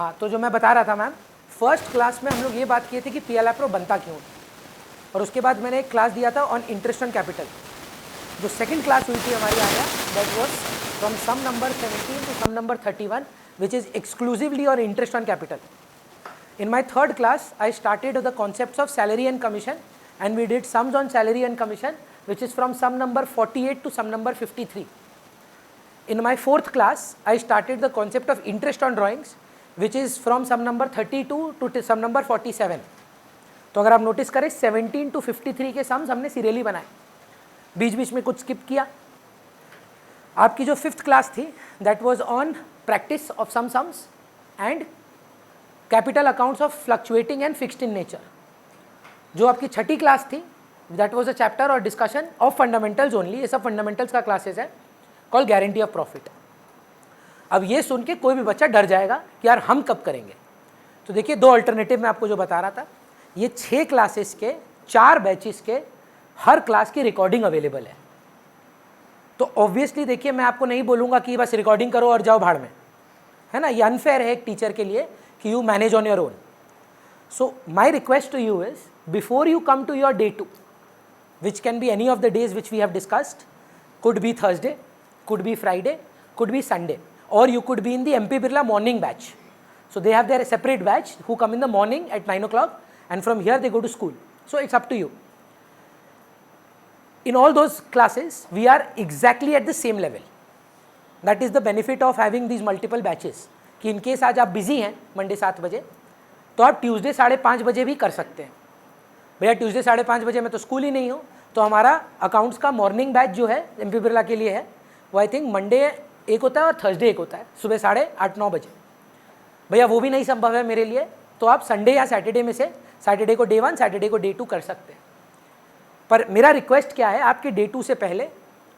हाँ, तो जो मैं बता रहा था मैम, फर्स्ट क्लास में हम लोग ये बात किए थे कि PLI Pro बनता क्यों, और उसके बाद मैंने एक क्लास दिया था ऑन इंटरेस्ट ऑन कैपिटल। जो सेकंड क्लास हुई थी हमारी आया, that was from some number 17 to some number 31 which is exclusively on interest on capital. In my third class, I started the concepts of salary and commission, and we did sums on salary and commission, which is from sum number 48 to sum number 53. In my fourth class, I started the concept of interest on drawings, which is from sum number 32 to sum number 47. तो अगर आप notice करें 17 to 53 के sums हमने serially बनाए, बीच बीच में कुछ skip किया। आपकी जो फिफ्थ क्लास थी, that was on practice of some sums and capital accounts of fluctuating and fixed in nature. जो आपकी छठी क्लास थी, दैट वाज अ चैप्टर और डिस्कशन ऑफ फंडामेंटल्स ओनली, ये सब फंडामेंटल्स का क्लासेस है, कॉल गारंटी ऑफ प्रॉफिट। अब ये सुन के कोई भी बच्चा डर जाएगा कि यार हम कब करेंगे। तो देखिए, दो अल्टरनेटिव मैं आपको जो बता रहा था, ये 6 क्लासेस के 4 बैचेस के हर क्लास की रिकॉर्डिंग अवेलेबल है। तो ऑब्वियसली देखिए, मैं आपको नहीं बोलूँगा कि बस रिकॉर्डिंग करो और जाओ भाड़ में, है ना, ये अनफेयर है एक टीचर के लिए कि you manage on your own. So my request to you is, before you come to your day 2, which can be any of the days which we have discussed, could be Thursday, could be Friday, could be Sunday, or you could be in the MP Birla morning batch. So they have their separate batch who come in the morning at 9 o'clock, and from here they go to school. So it's up to you. In all those classes, we are exactly at the same level. That is the benefit of having these multiple batches. कि in case आज आप busy हैं Monday 7 बजे, तो आप Tuesday 5:30 बजे भी कर सकते हैं। भैया ट्यूसडे 5:30 बजे मैं तो स्कूल ही नहीं हूँ, तो हमारा अकाउंट्स का मॉर्निंग बैच जो है MP बिरला के लिए है, वो आई थिंक मंडे एक होता है और थर्सडे एक होता है, सुबह 8:30-9 बजे। भैया वो भी नहीं संभव है मेरे लिए, तो आप संडे या सैटरडे में से सैटरडे को डे 1, सैटरडे को डे 2 कर सकते हैं। पर मेरा रिक्वेस्ट क्या है, आपके डे 2 से पहले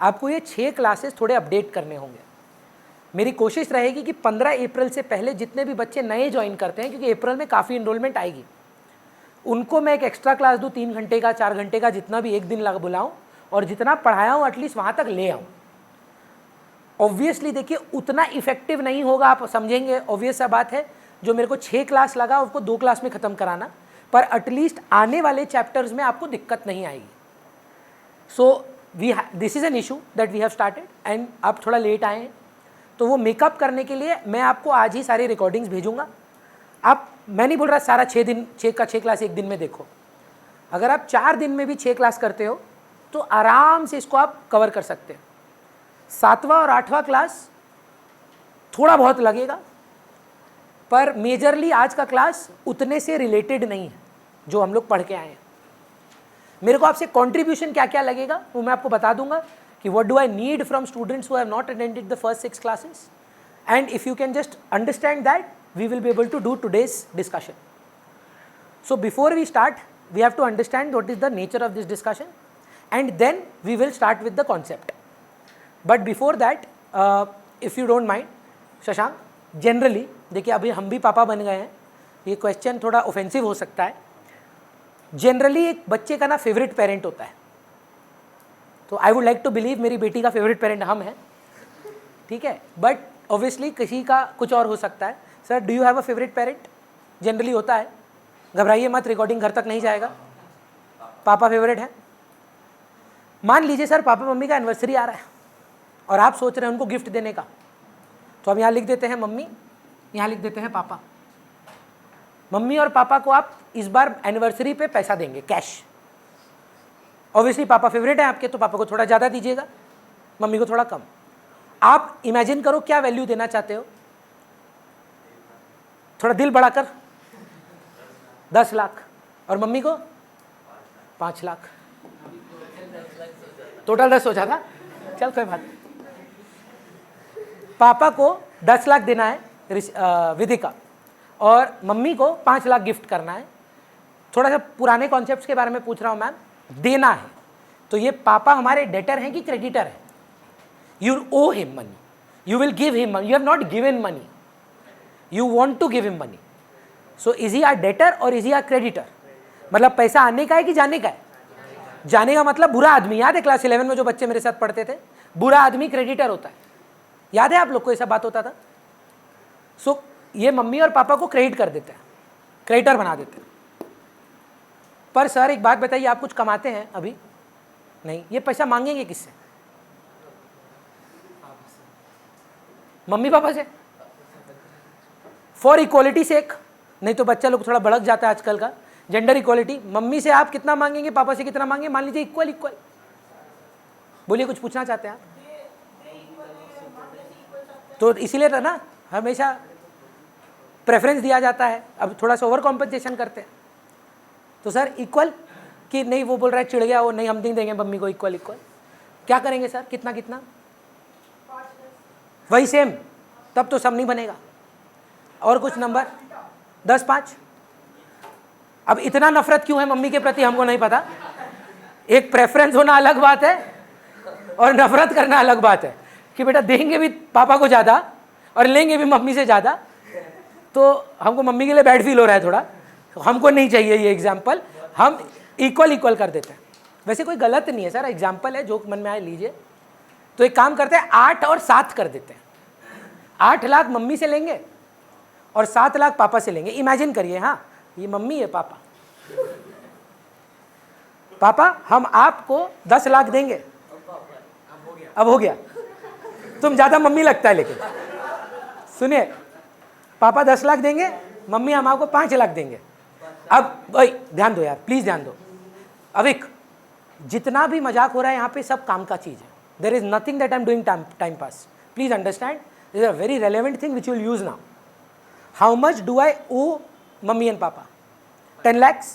आपको ये 6 क्लासेस थोड़े अपडेट करने होंगे। मेरी कोशिश रहेगी कि 15 अप्रैल से पहले जितने भी बच्चे नए ज्वाइन करते हैं, क्योंकि अप्रैल में काफ़ी इनरोलमेंट आएगी, उनको मैं एक एक्स्ट्रा क्लास दूँ 3 घंटे का, 4 घंटे का, जितना भी एक दिन लगा बुलाऊँ, और जितना पढ़ाया हूँ एटलीस्ट वहाँ तक ले आऊँ। ऑब्वियसली देखिए, उतना इफेक्टिव नहीं होगा, आप समझेंगे, ऑब्वियस सा बात है। जो मेरे को 6 क्लास लगा उसको 2 क्लास में ख़त्म कराना, पर एटलीस्ट आने वाले चैप्टर्स में आपको दिक्कत नहीं आएगी। So this is an issue that we have started, and आप थोड़ा लेट आए हैं, तो वो मेकअप करने के लिए मैं आपको आज ही सारी रिकॉर्डिंग्स भेजूंगा। मैं नहीं बोल रहा सारा 6 दिन 6 का 6 क्लास एक दिन में देखो। अगर आप 4 दिन में भी 6 क्लास करते हो तो आराम से इसको आप कवर कर सकते हो। 7वां और 8वां क्लास थोड़ा बहुत लगेगा, पर मेजरली आज का क्लास उतने से रिलेटेड नहीं है जो हम लोग पढ़ के आए हैं। मेरे को आपसे कॉन्ट्रीब्यूशन क्या क्या लगेगा वो मैं आपको बता दूंगा कि what do I need from students who have not attended the first 6 classes, and if you can just understand that, we will be able to do today's discussion. So before we start, we have to understand what is the nature of this discussion, and then we will start with the concept. But before that, if you don't mind, Shashank, generally देखिए अभी हम भी पापा बन गए हैं, ये question थोड़ा ऑफेंसिव हो सकता है। जनरली एक बच्चे का ना फेवरेट पेरेंट होता है, तो I would like to believe मेरी बेटी का फेवरेट पेरेंट हम हैं, ठीक है, बट ऑब्वियसली किसी का कुछ और हो सकता है। Sir, do you have a favourite parent? Generally होता है, घबराइए मत, रिकॉर्डिंग घर तक नहीं जाएगा। पापा फेवरेट है। मान लीजिए सर पापा मम्मी का एनिवर्सरी आ रहा है और आप सोच रहे हैं उनको गिफ्ट देने का, तो हम यहाँ लिख देते हैं मम्मी, यहाँ लिख देते हैं पापा। मम्मी और पापा को आप इस बार एनिवर्सरी पे पैसा देंगे, कैश। ऑब्वियसली पापा फेवरेट है आपके, तो पापा को थोड़ा ज़्यादा दीजिएगा, मम्मी को थोड़ा कम। आप इमेजिन करो क्या वैल्यू देना चाहते हो, थोड़ा दिल बढ़ाकर 10 लाख, और मम्मी को 5 लाख, टोटल 10 हो जाता। चल कोई बात। पापा को 10 लाख देना है विधिका, और मम्मी को 5 लाख गिफ्ट करना है। थोड़ा सा पुराने कॉन्सेप्ट्स के बारे में पूछ रहा हूँ मैम। देना है तो ये पापा हमारे डेटर हैं कि क्रेडिटर है? You owe him money, you will give him money, you have not given money, you want to give him money. So is he a debtor और इज ही आर क्रेडिटर? मतलब पैसा आने का है कि जाने का है? जाने का मतलब बुरा आदमी। याद है क्लास 11 में जो बच्चे मेरे साथ पढ़ते थे, बुरा आदमी क्रेडिटर होता है, याद है आप लोग को? ऐसा बात होता था। सो ये मम्मी और पापा को क्रेडिट कर देते हैं, क्रेडिटर बना देते हैं। पर सर एक बात बताइए, आप कुछ कमाते हैं अभी? नहीं। ये पैसा मांगेंगे किससे? मम्मी पापा से, फॉर इक्वालिटी सेक। नहीं तो बच्चा लोग थोड़ा भड़क जाता है आजकल का, जेंडर इक्वालिटी। मम्मी से आप कितना मांगेंगे, पापा से कितना मांगेंगे? मान लीजिए इक्वल इक्वल। बोलिए, कुछ पूछना चाहते हैं आप? तो इसीलिए था ना, हमेशा प्रेफरेंस दिया जाता है। अब थोड़ा सा ओवर कॉम्पनसेशन करते हैं। तो सर इक्वल कि नहीं, वो बोल रहा है चिढ़ गया वो, नहीं हम नहीं देंगे मम्मी को इक्वल इक्वल। क्या करेंगे सर? कितना कितना? वही सेम। तब तो सब नहीं बनेगा। और कुछ नंबर? 10-5। अब इतना नफरत क्यों है मम्मी के प्रति हमको नहीं पता। एक प्रेफरेंस होना अलग बात है और नफरत करना अलग बात है कि बेटा देंगे भी पापा को ज़्यादा और लेंगे भी मम्मी से ज़्यादा। तो हमको मम्मी के लिए बैड फील हो रहा है थोड़ा, हमको नहीं चाहिए ये एग्जाम्पल। हम इक्वल इक्वल कर देते हैं। वैसे कोई गलत नहीं है सर, एग्जाम्पल है, जो मन में आए लीजिए। तो एक काम करते हैं, 8 और 7 कर देते हैं। 8 लाख मम्मी से लेंगे और 7 लाख पापा से लेंगे। इमेजिन करिए, हाँ ये मम्मी है, पापा। पापा हम आपको 10 लाख देंगे। अब हो गया, तुम ज़्यादा मम्मी लगता है। लेकिन सुनिए, पापा 10 लाख देंगे, मम्मी हम आपको 5 लाख देंगे। अब भाई ध्यान दो यार, प्लीज़ ध्यान दो। अविक, जितना भी मजाक हो रहा है यहाँ पे सब काम का चीज़ है। There is nothing that I am doing time pass. Please understand, this is a very relevant thing which you will use now. How much do I owe mummy and papa? 10 lakhs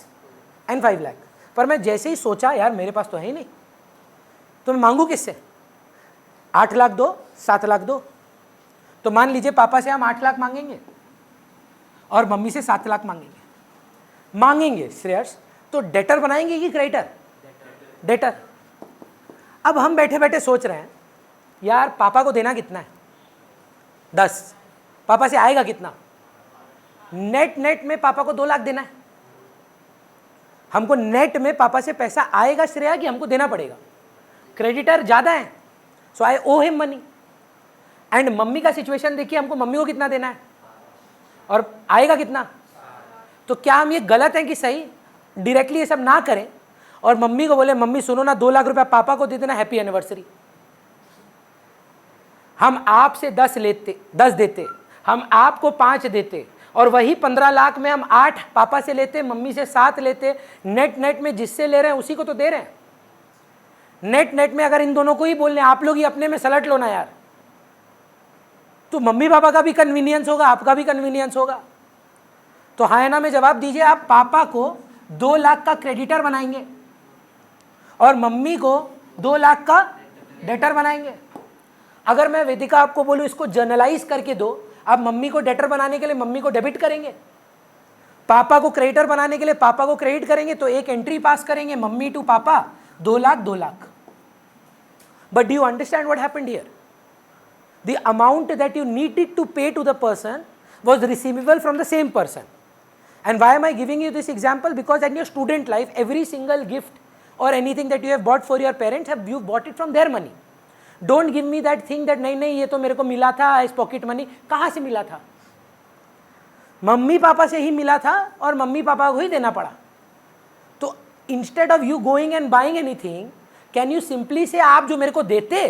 and 5 lakh. पर मैं जैसे ही सोचा यार मेरे पास तो है ही नहीं, तो मैं मांगू किससे? 8 लाख दो, 7 लाख दो। तो मान लीजिए पापा से हम 8 लाख मांगेंगे और मम्मी से 7 लाख मांगेंगे श्रेयस, तो डेटर बनाएंगे कि क्रेडिटर? डेटर। अब हम बैठे बैठे सोच रहे हैं यार पापा को देना कितना है? 10। पापा से आएगा कितना? नेट में पापा को 2 लाख देना है। हमको नेट में पापा से पैसा आएगा श्रेया कि हमको देना पड़ेगा? क्रेडिटर ज्यादा है, सो आई owe him money. And mummy का सिचुएशन देखिए, हमको मम्मी को कितना देना है और आएगा कितना? तो क्या हम ये गलत है कि सही? डायरेक्टली ये सब ना करें और मम्मी को बोले मम्मी सुनो ना, 2 लाख रुपया पापा को दे देना, हैप्पी एनिवर्सरी। हम आपसे 10 देते, हम आपको 5 देते और वही 15 लाख में हम 8 पापा से लेते, मम्मी से 7 लेते। नेट में जिससे ले रहे हैं उसी को तो दे रहे हैं। नेट में अगर इन दोनों को ही बोलने आप लोग ही अपने में सलट लो ना यार, तो मम्मी पापा का भी कन्वीनियंस होगा, आपका भी कन्वीनियंस होगा। तो हाँ या ना में जवाब दीजिए। आप पापा को 2 लाख का क्रेडिटर बनाएंगे और मम्मी को 2 लाख का डेटर बनाएंगे। अगर मैं वेदिका आपको बोलूं इसको जर्नलाइज करके दो, आप मम्मी को डेटर बनाने के लिए मम्मी को डेबिट करेंगे, पापा को क्रेडिटर बनाने के लिए पापा को क्रेडिट करेंगे, तो एक एंट्री पास करेंगे मम्मी टू पापा 2 lakh. But do you understand what happened here? The amount that you needed to pay to the person was receivable from the same person. And why am I giving you this example? Because in your student life, every single gift or anything that you have bought for your parents, you bought it from their money. Don't give me that thing that नहीं ये तो मेरे को मिला था इस pocket money. कहाँ से मिला था? मम्मी पापा से ही मिला था और मम्मी पापा को ही देना पड़ा। तो instead of you going and buying anything, can you simply say आप जो मेरे को देते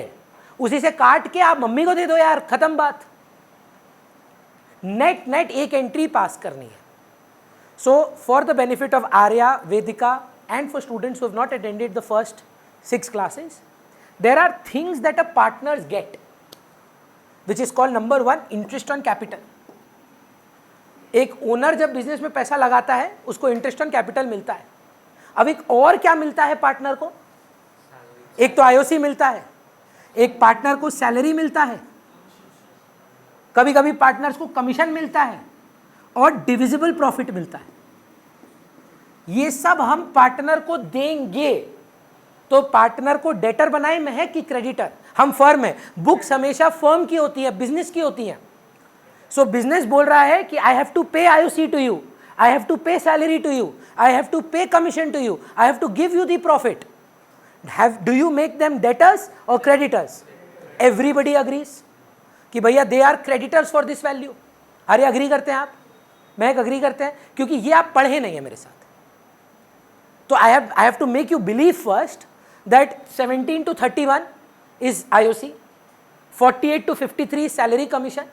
उसी से काट के आप मम्मी को दे दो यार, खत्म बात। नेट एक एंट्री पास करनी है। So for the benefit of Arya, Vedika and for students who have not attended the first 6 classes, there are things that a partners get which is called number 1 interest on capital. एक owner जब business में पैसा लगाता है उसको interest on capital मिलता है। अब एक और क्या मिलता है पार्टनर को? एक तो आईओसी मिलता है, एक पार्टनर को सैलरी मिलता है, कभी कभी पार्टनर्स को कमीशन मिलता है और डिविजिबल प्रॉफिट मिलता है। ये सब हम पार्टनर को देंगे। तो पार्टनर को डेटर बनाए में है कि क्रेडिटर? हम फर्म है, बुक्स हमेशा फर्म की होती है, बिजनेस की होती है। सो बिजनेस बोल रहा है कि I have to pay IOC to you, I have to pay salary to you, I have to pay commission to you, I have to give you the profit. Do you make them debtors or creditors? Everybody agrees कि भैया they are creditors for this value. अरे agree करते हैं आप, मैं agree करते हैं, क्योंकि ये आप पढ़े नहीं है मेरे साथ। तो I have to make you believe first that 17 to 31 is IOC, 48 to 53 is salary commission,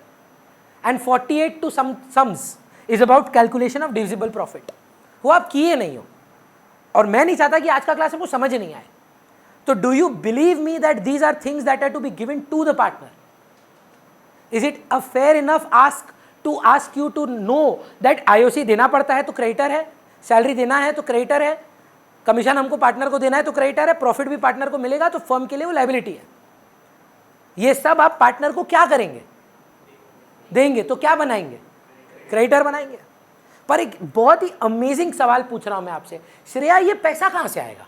and 48 to sums is about calculation of divisible profit. वो आप किए नहीं हो, और मैं नहीं चाहता कि आज का क्लास आपको समझ नहीं आए। तो do you believe me that these are things that are to be given to the partner? Is it a fair enough ask you to know that IOC देना पड़ता है तो क्रेडिटर है, सैलरी देना है तो क्रेडिटर है, कमीशन हमको पार्टनर को देना है तो क्रेडिटर है, प्रॉफिट भी पार्टनर को मिलेगा तो फर्म के लिए वो लायबिलिटी है। ये सब आप पार्टनर को क्या करेंगे? देंगे तो क्या बनाएंगे? क्रेडिटर बनाएंगे। पर एक बहुत ही अमेजिंग सवाल पूछ रहा हूं मैं आपसे, श्रेया ये पैसा कहां से आएगा?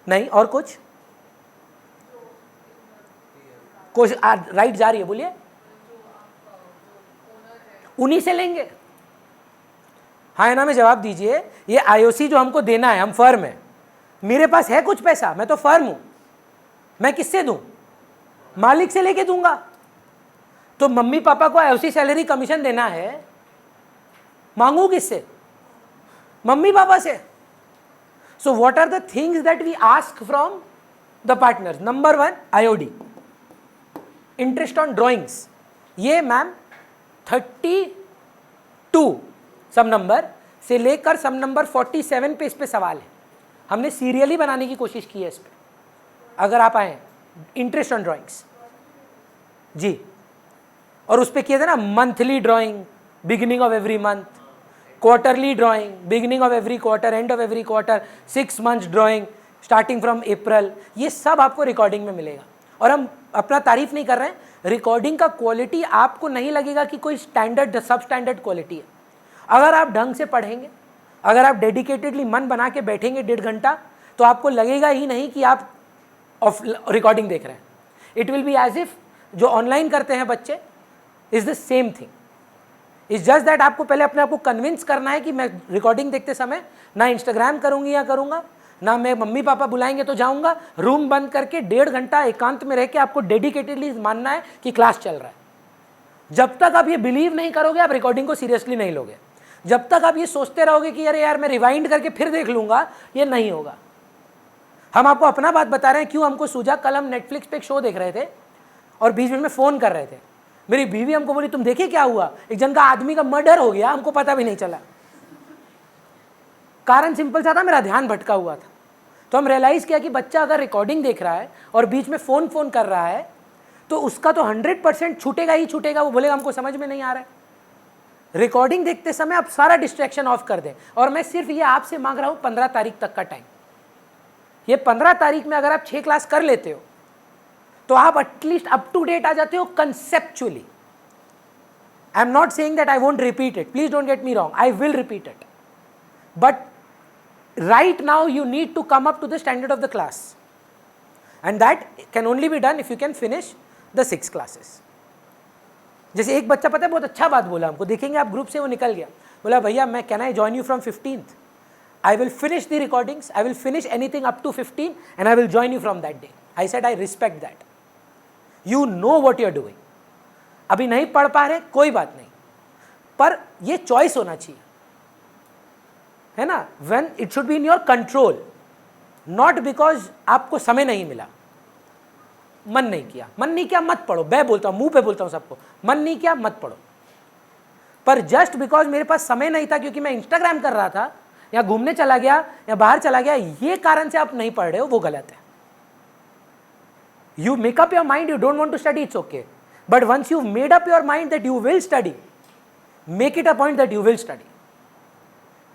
नहीं, और कुछ राइट जा रही है, बोलिए। उन्हीं से लेंगे। हाँ ना में जवाब दीजिए। ये IOC जो हमको देना है, हम फर्म है, मेरे पास है कुछ पैसा, मैं तो फर्म हूं, मैं किससे दूं? मालिक से लेके दूंगा। तो मम्मी पापा को IOC सैलरी कमीशन देना है, मांगू किससे? मम्मी पापा से। So what are the things that we ask from the partners? Number 1 IOD, interest on drawings. ये मैम 32 सम नंबर से लेकर सम नंबर 47 पे इस पे सवाल है। हमने सीरियली बनाने की कोशिश की है इस पे, अगर आप आए। इंटरेस्ट ऑन ड्रॉइंग्स जी, और उस पे किया था ना monthly drawing beginning of every month, quarterly drawing beginning of every quarter, end of every quarter, 6 months drawing starting from April. ये सब आपको रिकॉर्डिंग में मिलेगा। और हम अपना तारीफ नहीं कर रहे हैं, रिकॉर्डिंग का क्वालिटी आपको नहीं लगेगा कि कोई स्टैंडर्ड सब स्टैंडर्ड क्वालिटी है। अगर आप ढंग से पढ़ेंगे, अगर आप डेडिकेटेडली मन बना के बैठेंगे 1.5 घंटा, तो आपको लगेगा ही नहीं कि आप रिकॉर्डिंग देख रहे हैं। It will be as if जो ऑनलाइन करते हैं बच्चे is the same thing. It's just that आपको पहले अपने आप को कन्विंस करना है कि मैं रिकॉर्डिंग देखते समय ना इंस्टाग्राम करूंगी या करूंगा, ना मैं मम्मी पापा बुलाएंगे तो जाऊंगा, रूम बंद करके 1.5 घंटा एकांत में रह के आपको डेडिकेटेडली मानना है कि क्लास चल रहा है। जब तक आप ये बिलीव नहीं करोगे, आप रिकॉर्डिंग को सीरियसली नहीं लोगे। जब तक आप ये सोचते रहोगे कि अरे यार मैं रिवाइंड करके फिर देख लूंगा, ये नहीं होगा। हम आपको अपना बात बता रहे हैं, क्यों हमको सूझा। कल हम नेटफ्लिक्स पे एक शो देख रहे थे और बीच में फ़ोन कर रहे थे। मेरी बीवी हमको बोली, तुम देखिए क्या हुआ, एक जन का आदमी का मर्डर हो गया, हमको पता भी नहीं चला। कारण सिंपल सा था, मेरा ध्यान भटका हुआ था। तो हम रियलाइज़ किया कि बच्चा अगर रिकॉर्डिंग देख रहा है और बीच में फ़ोन कर रहा है तो उसका तो 100% छूटेगा ही छूटेगा। वो बोलेगा हमको समझ में नहीं आ रहा है। रिकॉर्डिंग देखते समय आप सारा डिस्ट्रैक्शन ऑफ कर दें। और मैं सिर्फ ये आपसे मांग रहा हूँ 15 तारीख तक का टाइम। ये 15 तारीख में अगर आप 6 क्लास कर लेते हो तो आप एटलीस्ट अप टू डेट आ जाते हो conceptually. I am not saying that I won't repeat it, please don't get me wrong, I will repeat it, but right now you need to come up to the standard of the class, and that can only be done if you can finish the 6 classes. जैसे एक बच्चा पता है बहुत अच्छा बात बोला हमको, देखेंगे आप ग्रुप से, वो निकल गया, बोला भैया मैं can I join you from 15th, I will finish the recordings, I will finish anything up to 15 and I will join you from that day. I said I respect that. You know what you are doing. अभी नहीं पढ़ पा रहे कोई बात नहीं, पर ये चॉइस होना चाहिए, है ना। When it should be in your control, not because आपको समय नहीं मिला, मन नहीं किया मत पढ़ो। मैं बोलता हूँ, मुंह पे बोलता हूँ सबको, मन नहीं किया मत पढ़ो। पर जस्ट बिकॉज मेरे पास समय नहीं था क्योंकि मैं इंस्टाग्राम कर रहा था या घूमने चला गया या बाहर चला गया, ये कारण से आप नहीं पढ़ रहे हो, वो गलत है। You make up your mind, you don't want to study, it's okay, but once you made up your mind that you will study, make it a point that you will study.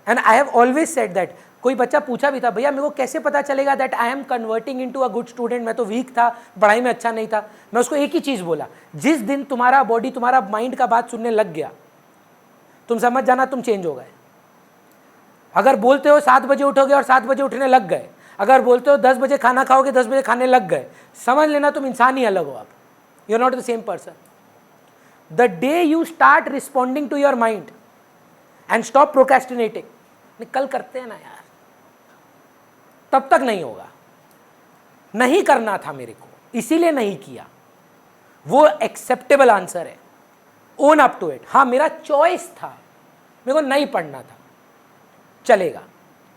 And I have always said that. कोई बच्चा पूछा भी था, भैया मेरे को कैसे पता चलेगा that I M converting into a good student, मैं तो वीक था, पढ़ाई में अच्छा नहीं था। मैं उसको एक ही चीज बोला, जिस दिन तुम्हारा बॉडी तुम्हारा माइंड का बात सुनने लग गया, तुम समझ जाना तुम चेंज हो गए। अगर बोलते हो 7 बजे उठोगे और 7 बजे उठने लग गए, अगर बोलते हो 10 बजे खाना खाओगे 10 बजे खाने लग गए, समझ लेना तुम इंसान ही अलग हो, आप you are not the same person. The day you start responding to your mind and stop procrastinating, कल करते हैं ना यार, तब तक नहीं होगा। नहीं करना था मेरे को, इसीलिए नहीं किया, वो एक्सेप्टेबल आंसर है। Own up to it. हाँ मेरा चॉइस था, मेरे को नहीं पढ़ना था, चलेगा,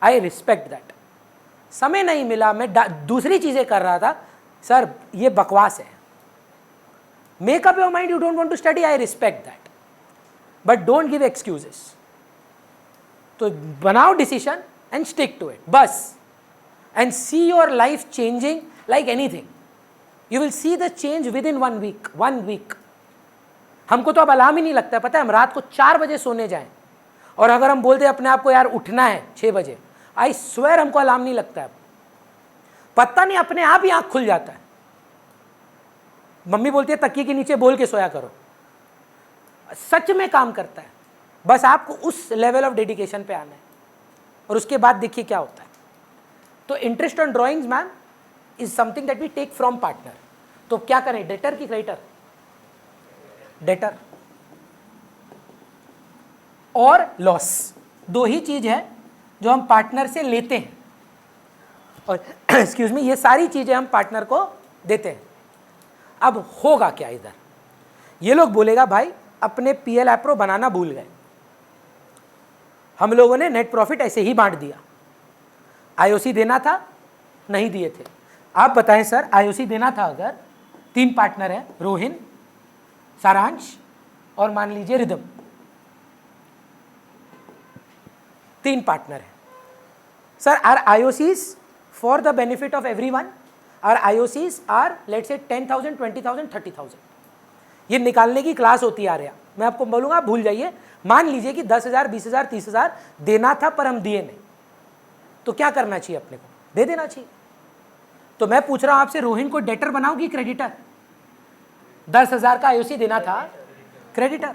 आई रिस्पेक्ट दैट। समय नहीं मिला, मैं दूसरी चीजें कर रहा था, सर ये बकवास है। Make up your mind, you don't want to study, I respect that, but don't give excuses. तो बनाओ decision and stick to it बस, and see your life changing like anything. You will see the change within 1 week. हमको तो अब alarm ही नहीं लगता है, पता है, हम रात को 4 बजे सोने जाएं और अगर हम बोलते अपने आप को यार उठना है 6 बजे, आई स्वेयर हमको अलार्म नहीं लगता है। पता नहीं अपने आप ही आंख खुल जाता है। मम्मी बोलती है तकिए के नीचे बोल के सोया करो, सच में काम करता है। बस आपको उस लेवल ऑफ डेडिकेशन पे आना है और उसके बाद देखिए क्या होता है। तो interest on drawings ma'am is something that we take from partner. तो क्या करें, डेटर की क्रेडिटर? डेटर और लॉस, दो ही चीज है जो हम पार्टनर से लेते हैं और एक्सक्यूज मी, ये सारी चीजें हम पार्टनर को देते हैं। अब होगा क्या इधर, ये लोग बोलेगा भाई अपने पीएल एप्रो बनाना भूल गए, हम लोगों ने नेट प्रॉफिट ऐसे ही बांट दिया, आईओसी देना था नहीं दिए थे। आप बताएं सर, आईओसी देना था अगर, 3 पार्टनर हैं, रोहिन, सारांश और मान लीजिए रिदम, 3 पार्टनर हैं sir. Are IOCs for the benefit of everyone? Are IOCs are let's say 10,000, 20,000, 30,000? ये निकालने की क्लास होती है आर्या, मैं आपको बोलूंगा, आप भूल जाइए। मान लीजिए कि 10,000, 20,000, 30,000 देना था पर हम दिए नहीं, तो क्या करना चाहिए अपने को? दे देना चाहिए। तो मैं पूछ रहा हूं आपसे, रोहिन को डेटर बनाओ कि क्रेडिटर? 10,000 का आईओसी देना था, क्रेडिटर।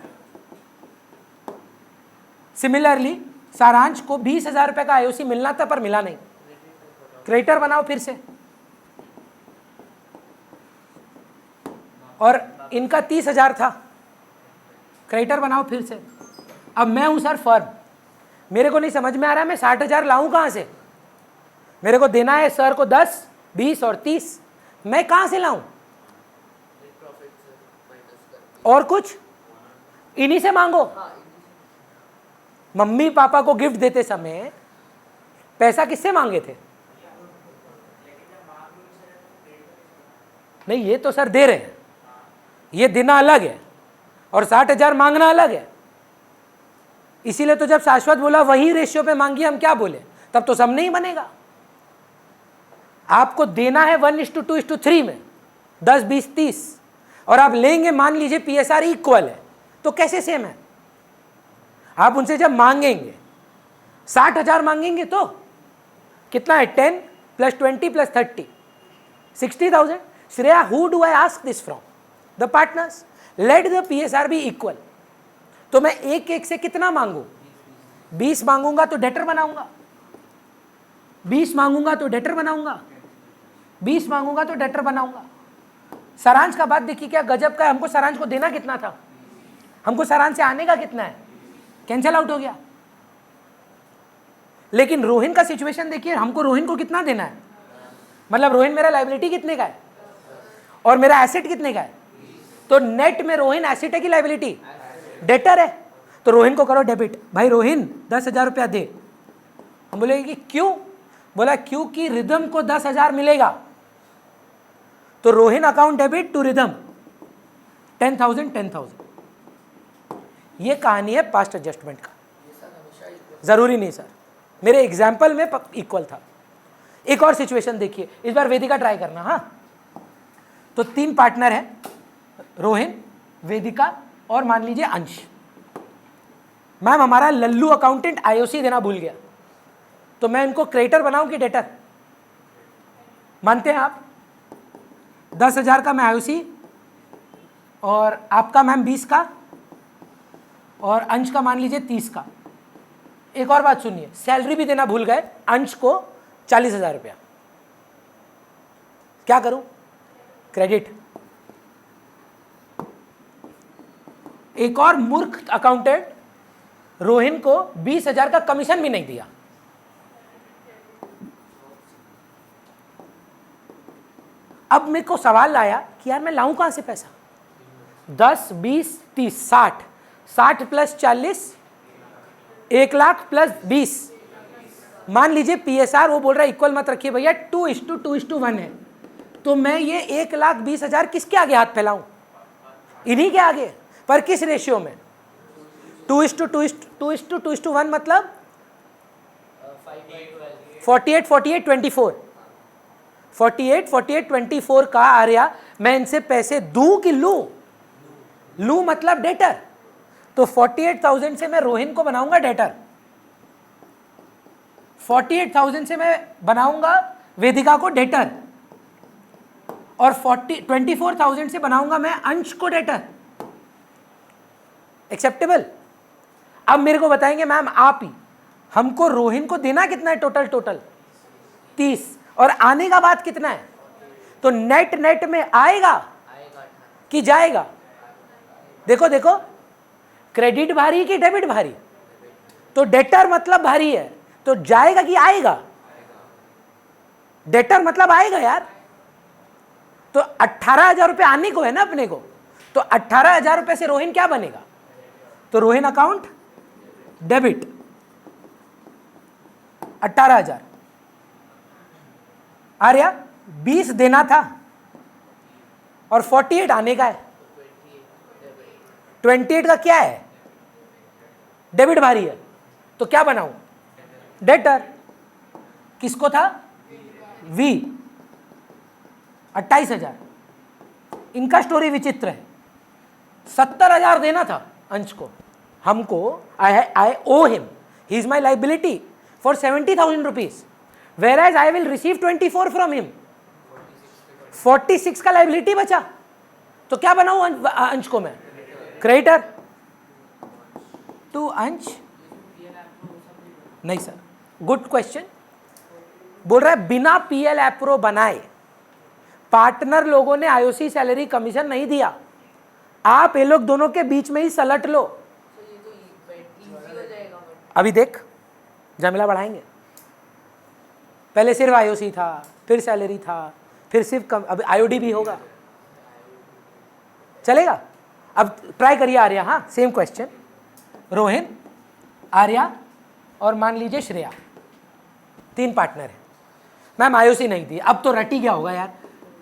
सिमिलरली सारांश को 20,000 रुपए का आईओसी मिलना था पर मिला नहीं, क्रेडिटर बनाओ फिर से। और इनका 30,000 था, क्रेडिटर बनाओ फिर से। अब मैं हूं सर फर्म, मेरे को नहीं समझ में आ रहा है मैं 60,000 लाऊं कहां से? मेरे को देना है सर को 10, 20 और 30, मैं कहां से लाऊं? और कुछ इन्हीं से मांगो। मम्मी पापा को गिफ्ट देते समय पैसा किससे मांगे थे? नहीं, ये तो सर दे रहे हैं, ये देना अलग है और 60,000 मांगना अलग है। इसीलिए तो जब शाश्वत बोला वही रेशियो पे मांगिए, हम क्या बोले, तब तो सब नहीं बनेगा। आपको देना है 1:2:3 में, 10, 20, 30, और आप लेंगे मान लीजिए पीएसआर इक्वल है, तो कैसे सेम है? आप उनसे जब मांगेंगे 60,000 मांगेंगे तो कितना है? 10 + 20 + 30, 60,000। Shreya, who do I ask this from? The partners. Let the PSR be equal. तो मैं एक से कितना मांगू? 20 मांगूंगा तो डेटर बनाऊंगा, 20 मांगूंगा तो डेटर बनाऊंगा, 20 मांगूंगा तो डेटर बनाऊंगा। सारांश का बात देखिए क्या गजब का है। हमको सारांश को देना कितना था, हमको सारांश से आने का कितना है, कैंसिल आउट हो गया। लेकिन रोहिन का सिचुएशन देखिए, हमको रोहिन को कितना देना है, मतलब रोहिन मेरा लायबिलिटी कितने का है और मेरा एसेट कितने का है? तो नेट में रोहिन एसेट है कि लायबिलिटी? डेटर है। तो रोहिन को करो डेबिट, भाई रोहिन 10,000 रुपया दे। हम बोलेंगे कि क्यों? बोला क्योंकि रिदम को 10,000 मिलेगा, तो Rohin account debit to Rhythm 10,000, 10,000। ये कहानी है पास्ट एडजस्टमेंट का। जरूरी नहीं सर, मेरे एग्जाम्पल में इक्वल था। एक और सिचुएशन देखिए, इस बार वेदिका ट्राई करना। हाँ, तो 3 पार्टनर हैं, रोहिन, वेदिका और मान लीजिए अंश। मैम हमारा लल्लू अकाउंटेंट आईओसी देना भूल गया, तो मैं इनको क्रेडिटर बनाऊं कि डेटर? मानते हैं आप? 10,000 का मैं आईओसी और आपका मैम 20 का और अंश का मान लीजिए 30 का। एक और बात सुनिए, सैलरी भी देना भूल गए अंश को 40,000 रुपया, क्या करूं? क्रेडिट। एक और मूर्ख अकाउंटेंट रोहिन को 20,000 का कमीशन भी नहीं दिया, अब मेरे को सवाल आया कि यार मैं लाऊं कहां से पैसा? 10, 20, 30, 60, 60 प्लस 40, 1 लाख प्लस 20। मान लीजिए PSR वो बोल रहा है इक्वल मत रखिए भैया, 2:1 है, तो मैं ये 1,20,000 किसके आगे हाथ फैलाऊं? इन्हीं के आगे। पर किस रेशियो में? 2:1 मतलब 48, 48, 24। 48, 48, 24 का आर्या मैं इनसे पैसे दूं कि लूं मतलब डेटर। तो 48,000 से मैं रोहिन को बनाऊंगा डेटर, 48,000 से मैं बनाऊंगा वेदिका को डेटर, और 24,000 से बनाऊंगा मैं अंश को डेटर। एक्सेप्टेबल? अब मेरे को बताएंगे मैम आप ही, हमको रोहिन को देना कितना है टोटल 30, और आने का बाद कितना है? तो नेट में आएगा कि जाएगा? देखो क्रेडिट भारी कि डेबिट भारी? तो डेटर मतलब भारी है, तो जाएगा कि आएगा? डेटर मतलब आएगा यार। तो 18,000 रुपये आने को है ना अपने को, तो 18,000 रुपये से रोहिन क्या बनेगा? तो रोहिन अकाउंट डेबिट 18,000। आर्या 20 देना था और 48 आने का है, 28 का क्या है? डेबिट भारी है, तो क्या बनाऊं? डेटर। किसको था? V 28,000। इनका स्टोरी विचित्र है। 70,000 देना था अंश को, हमको I owe him, he is my liability for 70,000 rupees, whereas I will receive 24 from him. 46 का लाइबिलिटी बचा, तो क्या बनाऊं अंश को मैं? क्रेडिटर। टू अंश नहीं सर, गुड क्वेश्चन। बोल रहा है बिना PL एप्रो बनाए पार्टनर लोगों ने IOC सैलरी कमीशन नहीं दिया, आप ये लोग दोनों के बीच में ही सलट लो। अभी देख जमीला बढ़ाएंगे, पहले सिर्फ IOC था, फिर सैलरी था, फिर सिर्फ अब IOD भी होगा, चलेगा? अब ट्राई करिए आर्या। हाँ सेम क्वेश्चन, रोहिन, आर्या और मान लीजिए श्रेया, 3 पार्टनर है। मैम IOC नहीं थी, अब तो रटी क्या होगा यार?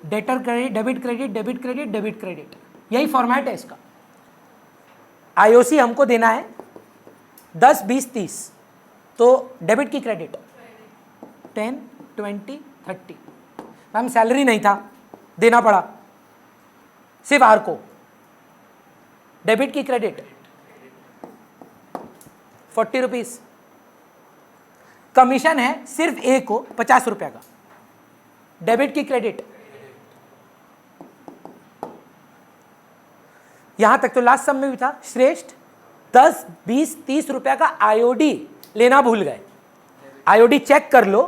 Debtor credit, debit credit, debit credit, debit credit, यही फॉर्मेट है इसका। IOC हमको देना है 10, 20, 30, तो डेबिट की क्रेडिट 10, 20, 30। मैम सैलरी नहीं था, देना पड़ा सिर्फ आर को, डेबिट की क्रेडिट 40 रुपीज, कमीशन है सिर्फ ए को 50 रुपए का, डेबिट की क्रेडिट। यहां तक तो लास्ट सम में भी था। श्रेष्ठ 10, 20, 30 रुपया का IOD लेना भूल गए। IOD चेक कर लो,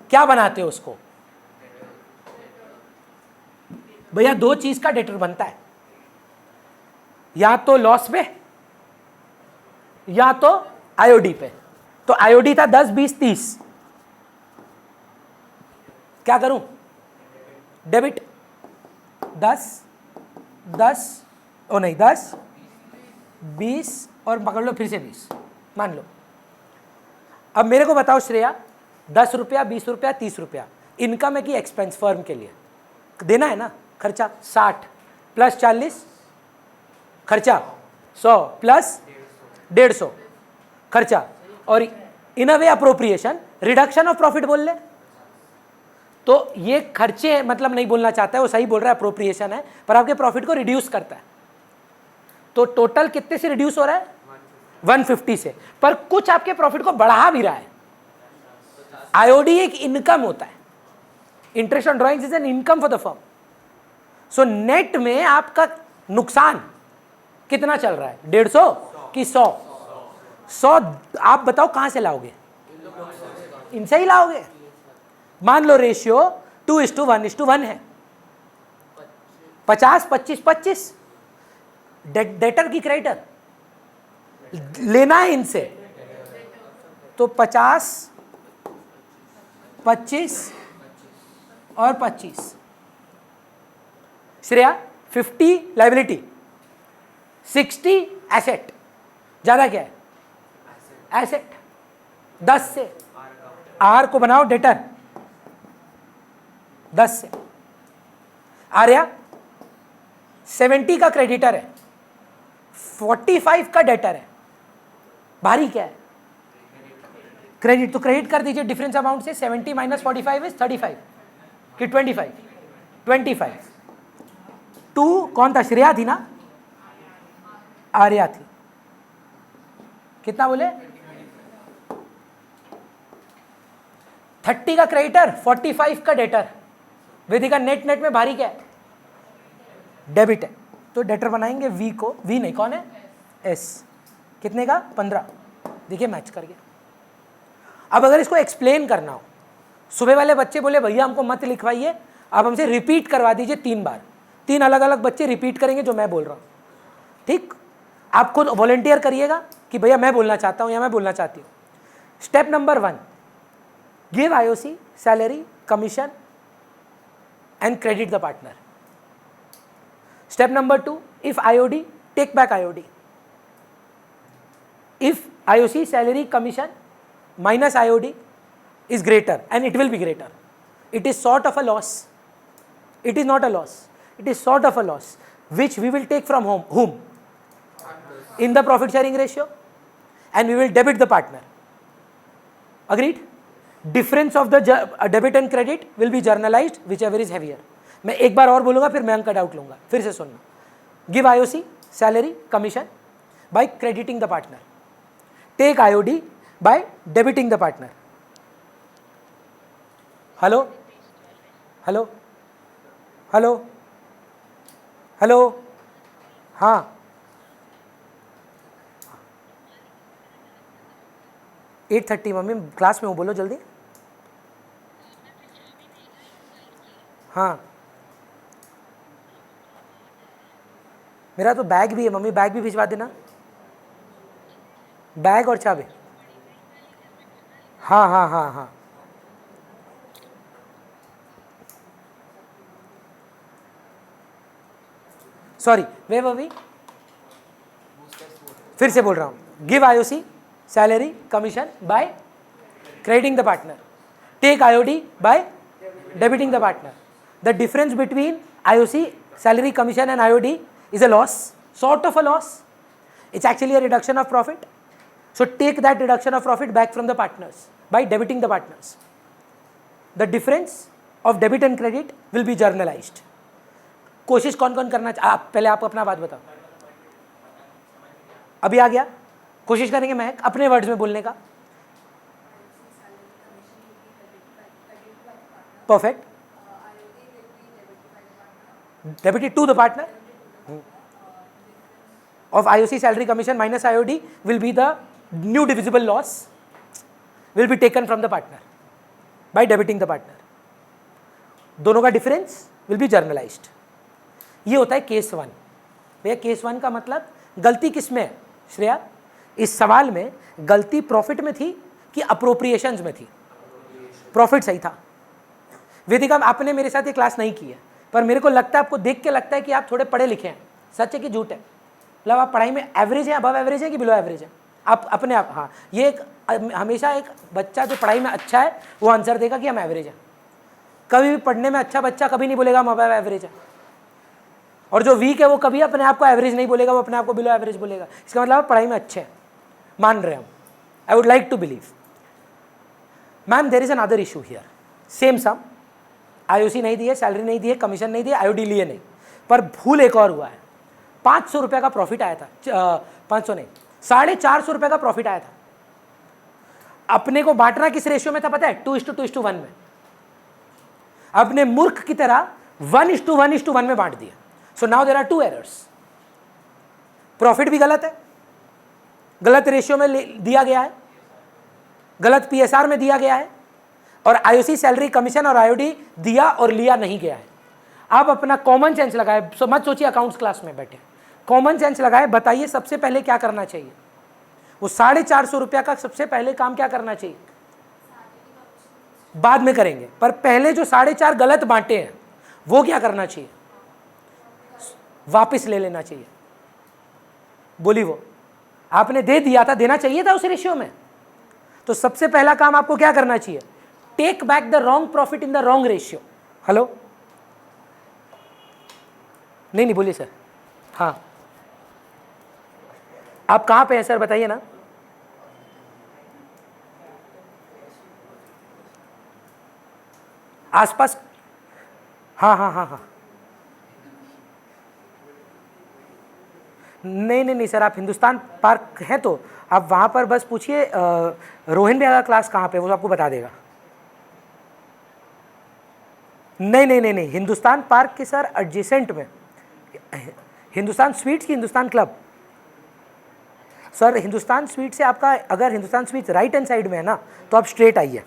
क्या बनाते हो उसको? भैया 2 चीज का डेटर बनता है, या तो लॉस पे या तो IOD पे। तो IOD था 10, 20, 30, क्या करूं? डेबिट 10, 20 और पकड़ लो फिर से 20 मान लो। अब मेरे को बताओ श्रेया, 10 रुपया, 20 रुपया, 30 रुपया इनकम है कि एक्सपेंस फर्म के लिए देना है ना? खर्चा 60 प्लस 40 खर्चा 100 प्लस 150 खर्चा, और इन अ वे अप्रोप्रिएशन, रिडक्शन ऑफ प्रॉफिट बोल ले। तो ये खर्चे मतलब नहीं बोलना चाहता है, वो सही बोल रहा है, अप्रोप्रिएशन है, पर आपके प्रॉफिट को रिड्यूस करता है। तो टोटल कितने से रिड्यूस हो रहा है? 150 से, पर कुछ आपके प्रॉफिट को बढ़ा भी रहा है। IOD एक इनकम होता है, interest on drawings is an income for the firm. So net में आपका नुकसान कितना चल रहा है? 150 कि 100? 100 आप बताओ कहां से लाओगे? इनसे ही लाओगे। मान लो रेशियो 2:1:1 है, 50, 25, 25 डेटर की क्रेडिटर लेना है इनसे, तो 50, 25 और 25। श्रेया 50 लाइबिलिटी, 60 एसेट, ज़्यादा क्या है? एसेट। 10 से आर को बनाओ डेटर, 10 से आर्या 70 का क्रेडिटर है, 45 का डेटर है, भारी क्या है? क्रेडिट। तो क्रेडिट कर दीजिए डिफरेंस अमाउंट से, 70 माइनस 45 इज 35 कि 25? 25। 2 कौन था? श्रेया थी ना, आर्या थी। कितना बोले? 30 का क्रेडिटर, 45 का डेटर। वेदिका नेट नेट में भारी क्या है? डेबिट है। तो डेटर बनाएंगे वी को, वी नहीं, कौन है? एस। कितने का? 15। देखिए मैच कर गया। अब अगर इसको एक्सप्लेन करना हो, सुबह वाले बच्चे बोले भैया हमको मत लिखवाइए, आप हमसे रिपीट करवा दीजिए 3 बार। 3 अलग अलग बच्चे रिपीट करेंगे जो मैं बोल रहा हूँ, ठीक? आप खुद वॉलंटियर करिएगा कि भैया मैं बोलना चाहता हूँ या मैं बोलना चाहती हूँ। Step number 1, give IOC, salary, commission and credit the partner. Step number 2, if IOD, take back IOD. If IOC salary commission minus IOD is greater, and it will be greater, it is sort of a loss. It is not a loss. It is sort of a loss, which we will take from whom? In the profit sharing ratio, and we will debit the partner. Agreed? Difference of the debit and credit will be journalized, whichever is heavier. मैं एक बार और बोलूंगा, फिर मैं अंक का doubt लूंगा, फिर से सुनना। Give IOC, salary, commission by crediting the partner. Take IOD by debiting the partner. Hello hello hello hello, हाँ 8:30 मम्मी क्लास में हूँ, बोलो जल्दी। हाँ मेरा तो बैग भी है मम्मी, बैग भी भिजवा देना, बैग और चाबी। हाँ हाँ हाँ हाँ सॉरी वे अभी फिर से बोल रहा हूँ। Give IOC, salary, commission by crediting the partner. Take IOD by debiting the partner. The difference between IOC, salary, commission and IOD is a loss, sort of a loss. It's actually a reduction of profit. So take that reduction of profit back from the partners by debiting the partners. The difference of debit and credit will be journalized. कोशिश कौन कौन करना आप पहले आप अपना बात बताओ। अभी आ गया, कोशिश करेंगे मैं अपने वर्ड्स में बोलने का। Perfect. Debited to the partner. Of IOC, salary, commission minus IOD will be the new divisible loss will be taken from the partner by debiting the partner. दोनों का डिफरेंस will be journalized. ये होता है case 1। भैया case 1 का मतलब गलती किस में है श्रेया? इस सवाल में गलती प्रॉफिट में थी कि अप्रोप्रिएशंस में थी? प्रॉफिट सही था। वेदिका आपने मेरे साथ ये क्लास नहीं की है, पर मेरे को लगता है, आपको देख के लगता है कि आप थोड़े पढ़े लिखे हैं। सच है कि झूठ है? मतलब आप पढ़ाई में एवरेज है, अबव एवरेज है कि बिलो एवरेज है? आप अपने आप, हाँ ये एक हमेशा एक बच्चा जो पढ़ाई में अच्छा है वो आंसर देगा कि हम एवरेज हैं। कभी भी पढ़ने में अच्छा बच्चा कभी नहीं बोलेगा हम अबव एवरेज है, और जो वीक है वो कभी अपने आप को एवरेज नहीं बोलेगा, वो अपने आप को बिलो एवरेज बोलेगा। इसका मतलब आप पढ़ाई में अच्छे हैं, मान रहे हम। I would like to believe. Ma'am there is another issue here, same sum, IOC नहीं दी है, सैलरी नहीं दी है, कमीशन नहीं दी है, आईओडी लिए नहीं, पर भूल एक और हुआ है। 500 रुपये का प्रॉफिट आया था, 500 नहीं 450 रुपये का प्रॉफिट आया था। अपने को बांटना किस रेशियो में था पता है? 2:2:1 में। अपने मूर्ख की तरह 1:1:1 में बांट दिया। So now there are 2 errors. Profit भी गलत है, गलत रेशियो में दिया गया है, गलत पीएसआर में दिया गया है, और आईओसी, सैलरी, कमीशन और आईओडी दिया और लिया नहीं गया है। आप अपना कॉमन सेंस लगाए, मत सोचिए अकाउंट्स क्लास में बैठे, कॉमन सेंस लगाए, बताइए सबसे पहले क्या करना चाहिए? वो 450 रुपया का सबसे पहले काम क्या करना चाहिए? बाद में करेंगे, पर पहले जो 4.5 गलत बांटे हैं वो क्या करना चाहिए? वापस ले लेना चाहिए। बोली वो आपने दे दिया था, देना चाहिए था उस रेशियो में। तो सबसे पहला काम आपको क्या करना चाहिए, take back the wrong profit in the wrong ratio. Hello, नहीं बोलिए सर। हाँ, आप कहां पे हैं सर, बताइए ना। आसपास, हाँ। नहीं सर, आप हिंदुस्तान पार्क हैं तो आप वहाँ पर बस पूछिए रोहन भैया का क्लास कहाँ पे, वो आपको बता देगा। नहीं, हिंदुस्तान पार्क के सर एडजेसेंट में, हिंदुस्तान स्वीट्स की Hindustan club. Sir Hindustan sweet से आपका, अगर Hindustan sweets right hand side में है ना, तो आप स्ट्रेट आइए,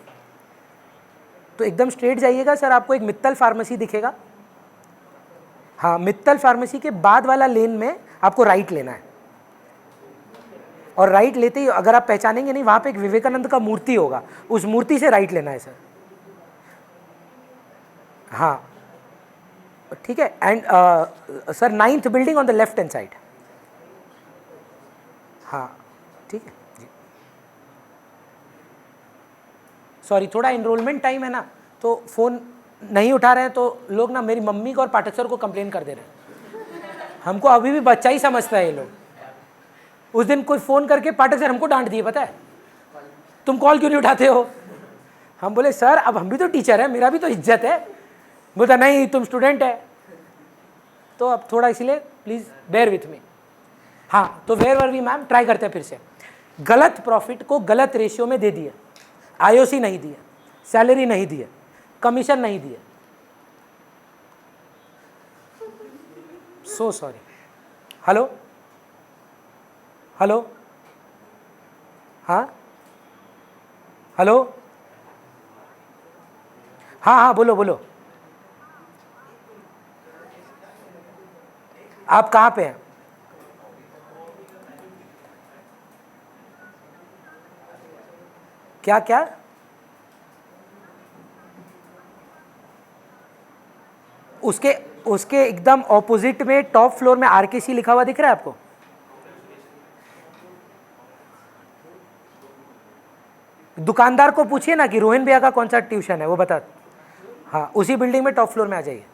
तो एकदम स्ट्रेट जाइएगा सर, आपको एक मित्तल फार्मेसी दिखेगा। हाँ, मित्तल फार्मेसी के बाद वाला लेन में आपको राइट लेना है, और राइट लेते ही अगर आप पहचानेंगे नहीं, वहाँ पे एक विवेकानंद का मूर्ति होगा, उस मूर्ति से राइट लेना है सर। हाँ ठीक है। And sir 9th building on the left hand side. हाँ ठीक है जी। सॉरी, थोड़ा इनरोलमेंट टाइम है ना, तो फ़ोन नहीं उठा रहे हैं तो लोग ना मेरी मम्मी को और पाठक सर को कंप्लेन कर दे रहे हैं। हमको अभी भी बच्चा ही समझता है ये लोग। उस दिन कोई फ़ोन करके पाठक सर हमको डांट दिए, पता है, तुम कॉल क्यों नहीं उठाते हो। हम बोले सर अब हम भी तो टीचर हैं, मेरा भी तो इज्जत है। बोलता नहीं तुम स्टूडेंट है। तो अब थोड़ा इसलिए प्लीज़ बेयर विथ मी। हाँ, तो where were we ma'am, try करते हैं फिर से। गलत प्रॉफिट को गलत रेशियो में दे दिया, आईओसी नहीं दिया, सैलरी नहीं दिया, कमीशन नहीं दिया। So sorry. हेलो, हाँ हेलो, हाँ बोलो। आप कहाँ पे हैं। क्या उसके एकदम ऑपोजिट में टॉप फ्लोर में आरकेसी लिखा हुआ दिख रहा है आपको। दुकानदार को पूछिए ना कि रोहन भैया का कौन सा ट्यूशन है, वो बता। हाँ, उसी बिल्डिंग में टॉप फ्लोर में आ जाइए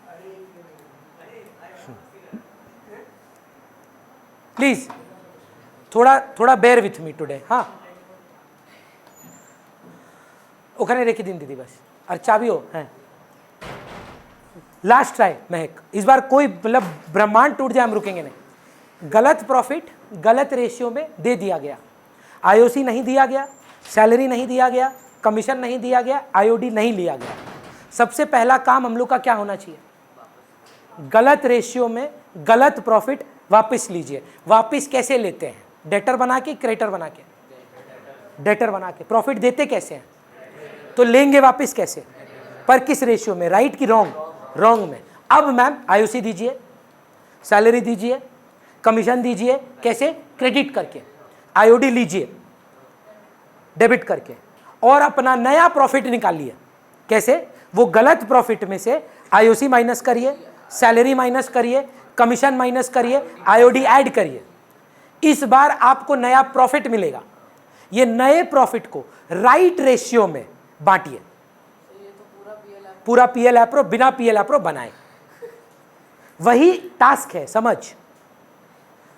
प्लीज। थोड़ा बेयर विथ मी टुडे। हाँ, ओखाने रेखी दिन दीदी बस, और चाबी हो हैं। लास्ट ट्राई महक, इस बार कोई मतलब ब्रह्मांड टूट जाए हम रुकेंगे नहीं। गलत प्रॉफिट गलत रेशियो में दे दिया गया, आईओसी नहीं दिया गया, सैलरी नहीं दिया गया, कमीशन नहीं दिया गया, आईओडी नहीं लिया गया। सबसे पहला काम हम लोग का क्या होना चाहिए, गलत रेशियो में गलत प्रॉफिट वापस लीजिए। वापस कैसे लेते हैं, डेटर बना के, क्रेडिटर बना के। डेटर बना के प्रॉफिट देते कैसे हैं, तो लेंगे वापस कैसे, पर किस रेशियो में, राइट की रॉन्ग, रॉन्ग में। अब मैम आईओसी दीजिए, सैलरी दीजिए, कमीशन दीजिए, कैसे, क्रेडिट करके। आईओडी लीजिए डेबिट करके, और अपना नया प्रॉफिट निकालिए। कैसे, वो गलत प्रॉफिट में से आईओसी माइनस करिए, सैलरी माइनस करिए, कमीशन माइनस करिए, आईओडी ऐड करिए। इस बार आपको नया प्रॉफिट मिलेगा। ये नए प्रॉफिट को राइट रेशियो में बांटिए। पूरा पीएल एप्रो, बिना पीएल एप्रो बनाए, वही टास्क है, समझ।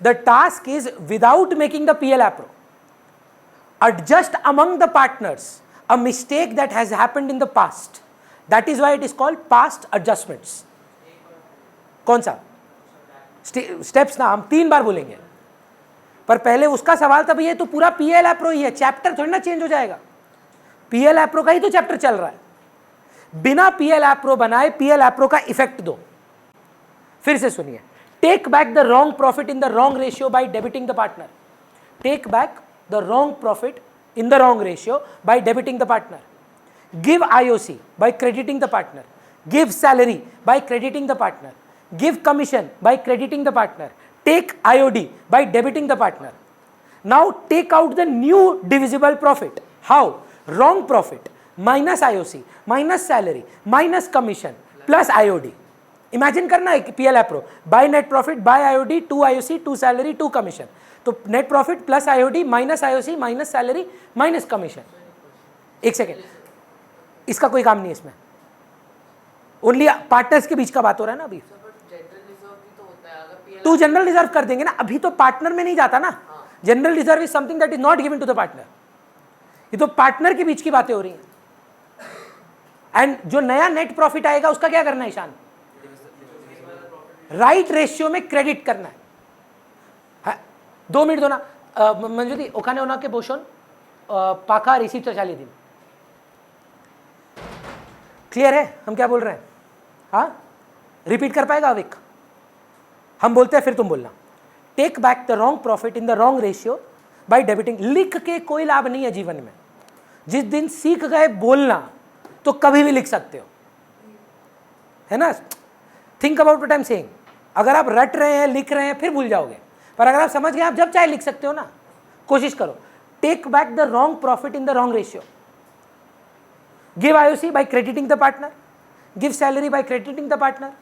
The task is without making the PL appro, adjust among the partners a mistake that has happened in the past. That is why it is called past adjustments. कौन सा steps ना हम 3 बार बोलेंगे, पर पहले उसका सवाल था भैया तो पूरा पीएल एप्रो ही है, चैप्टर थोड़ी ना चेंज हो जाएगा। पीएल एप्रो का ही तो चैप्टर चल रहा है। बिना पीएल एप्रो बनाए पीएल एप्रो का इफेक्ट दो। फिर से सुनिए, take back the wrong profit in the wrong ratio by debiting the partner. Take back the wrong profit in the wrong ratio by debiting the partner. Give IOC by crediting the partner. Give salary by crediting the partner. Give commission by crediting the partner. Take IOD by debiting the partner. Now take out the new divisible profit. How? Wrong profit minus IOC minus salary minus commission plus IOD. Imagine करना है PL Pro by net profit by IOD 2 IOC 2 salary 2 commission. तो net profit plus IOD minus IOC minus salary minus commission. एक second, इसका कोई काम नहीं है इसमें, ओनली पार्टनर्स के बीच का बात हो रहा है ना अभी। तो जनरल रिजर्व कर देंगे ना, अभी तो पार्टनर में नहीं जाता ना। General reserve is something that is not given to the partner, ये तो पार्टनर के बीच की बातें हो रही हैं। एंड जो नया नेट प्रॉफिट आएगा उसका क्या करना है ईशान? राइट रेशियो में क्रेडिट करना है। 2 मिनट दो ना मंजूरी ओखाने ओना के बोशन पाखा रिसीप्ट चाली दिन क्लियर है हम क्या बोल रहे हैं? हाँ, रिपीट कर पाएगा अविक? हम बोलते हैं फिर तुम बोलना। Take back the wrong profit in the wrong ratio by debiting. लिख के कोई लाभ नहीं है जीवन में। जिस दिन सीख गए बोलना तो कभी भी लिख सकते हो, है ना? Think about what I am saying. अगर आप रट रहे हैं, लिख रहे हैं, फिर भूल जाओगे, पर अगर आप समझ गए आप जब चाहे लिख सकते हो ना। कोशिश करो। Take back the wrong profit in the wrong ratio. Give IOC by crediting the partner, give salary by crediting the partner,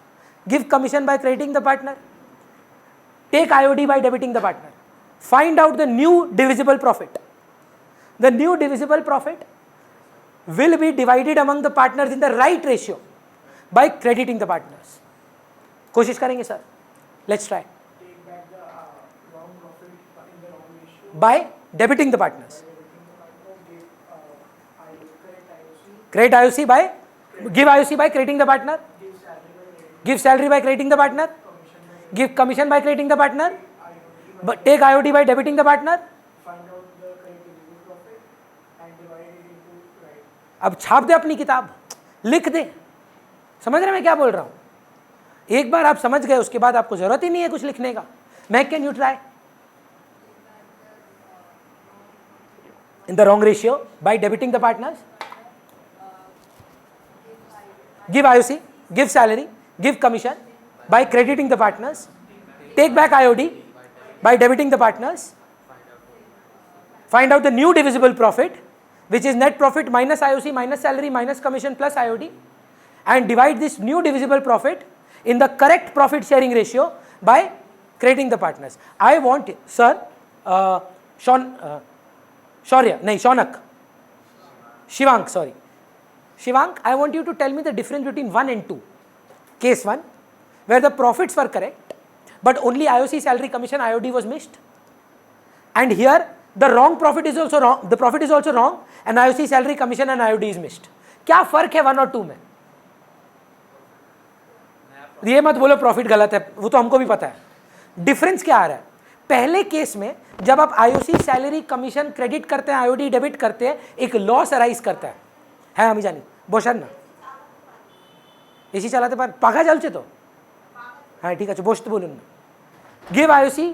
give commission by crediting the partner, take IOD by debiting the partner. Find out the new divisible profit. The new divisible profit will be divided among the partners in the right ratio by crediting the partners. कोशिश करेंगे sir, let's try. Take back the wrong profit in the wrong ratio. By debiting the partners. Correct Create IOC by, give IOC by crediting the partner. Give salary by crediting the partner. Give commission by crediting the partner. But take IOD by debiting the partner. Find out the correct divisible profit and divide it into right. अब छाप दे अपनी किताब, लिख दे। समझ रहे मैं क्या बोल रहा हूं? एक बार आप समझ गए उसके बाद आपको जरूरत ही नहीं है कुछ लिखने का। मैं can you try in the wrong ratio by debiting the partners? Give IOC, give salary, give commission by crediting the partners, take back IOD by debiting the partners, find out the new divisible profit which is net profit minus IOC minus salary minus commission plus IOD, and divide this new divisible profit in the correct profit sharing ratio by crediting the partners. I want sir Shivank, I want you to tell me the difference between 1 and 2. Case 1 where the profits were correct but only IOC salary commission IOD was missed, and here the wrong profit is also wrong, the profit is also wrong and IOC salary commission and IOD is missed. क्या फर्क है 1 और 2 में? ये मत बोलो profit गलत है, वो तो हमको भी पता है। डिफरेंस क्या आ रहा है? पहले केस में जब आप आईओसी सैलरी कमीशन क्रेडिट करते हैं, आईओडी डेबिट करते हैं, एक लॉस अराइज करता है हमें जानी बोशन ना एसी चलाते पर पाखा चलছে তো हाँ ठीक है বসতে বলুন না। Give IOC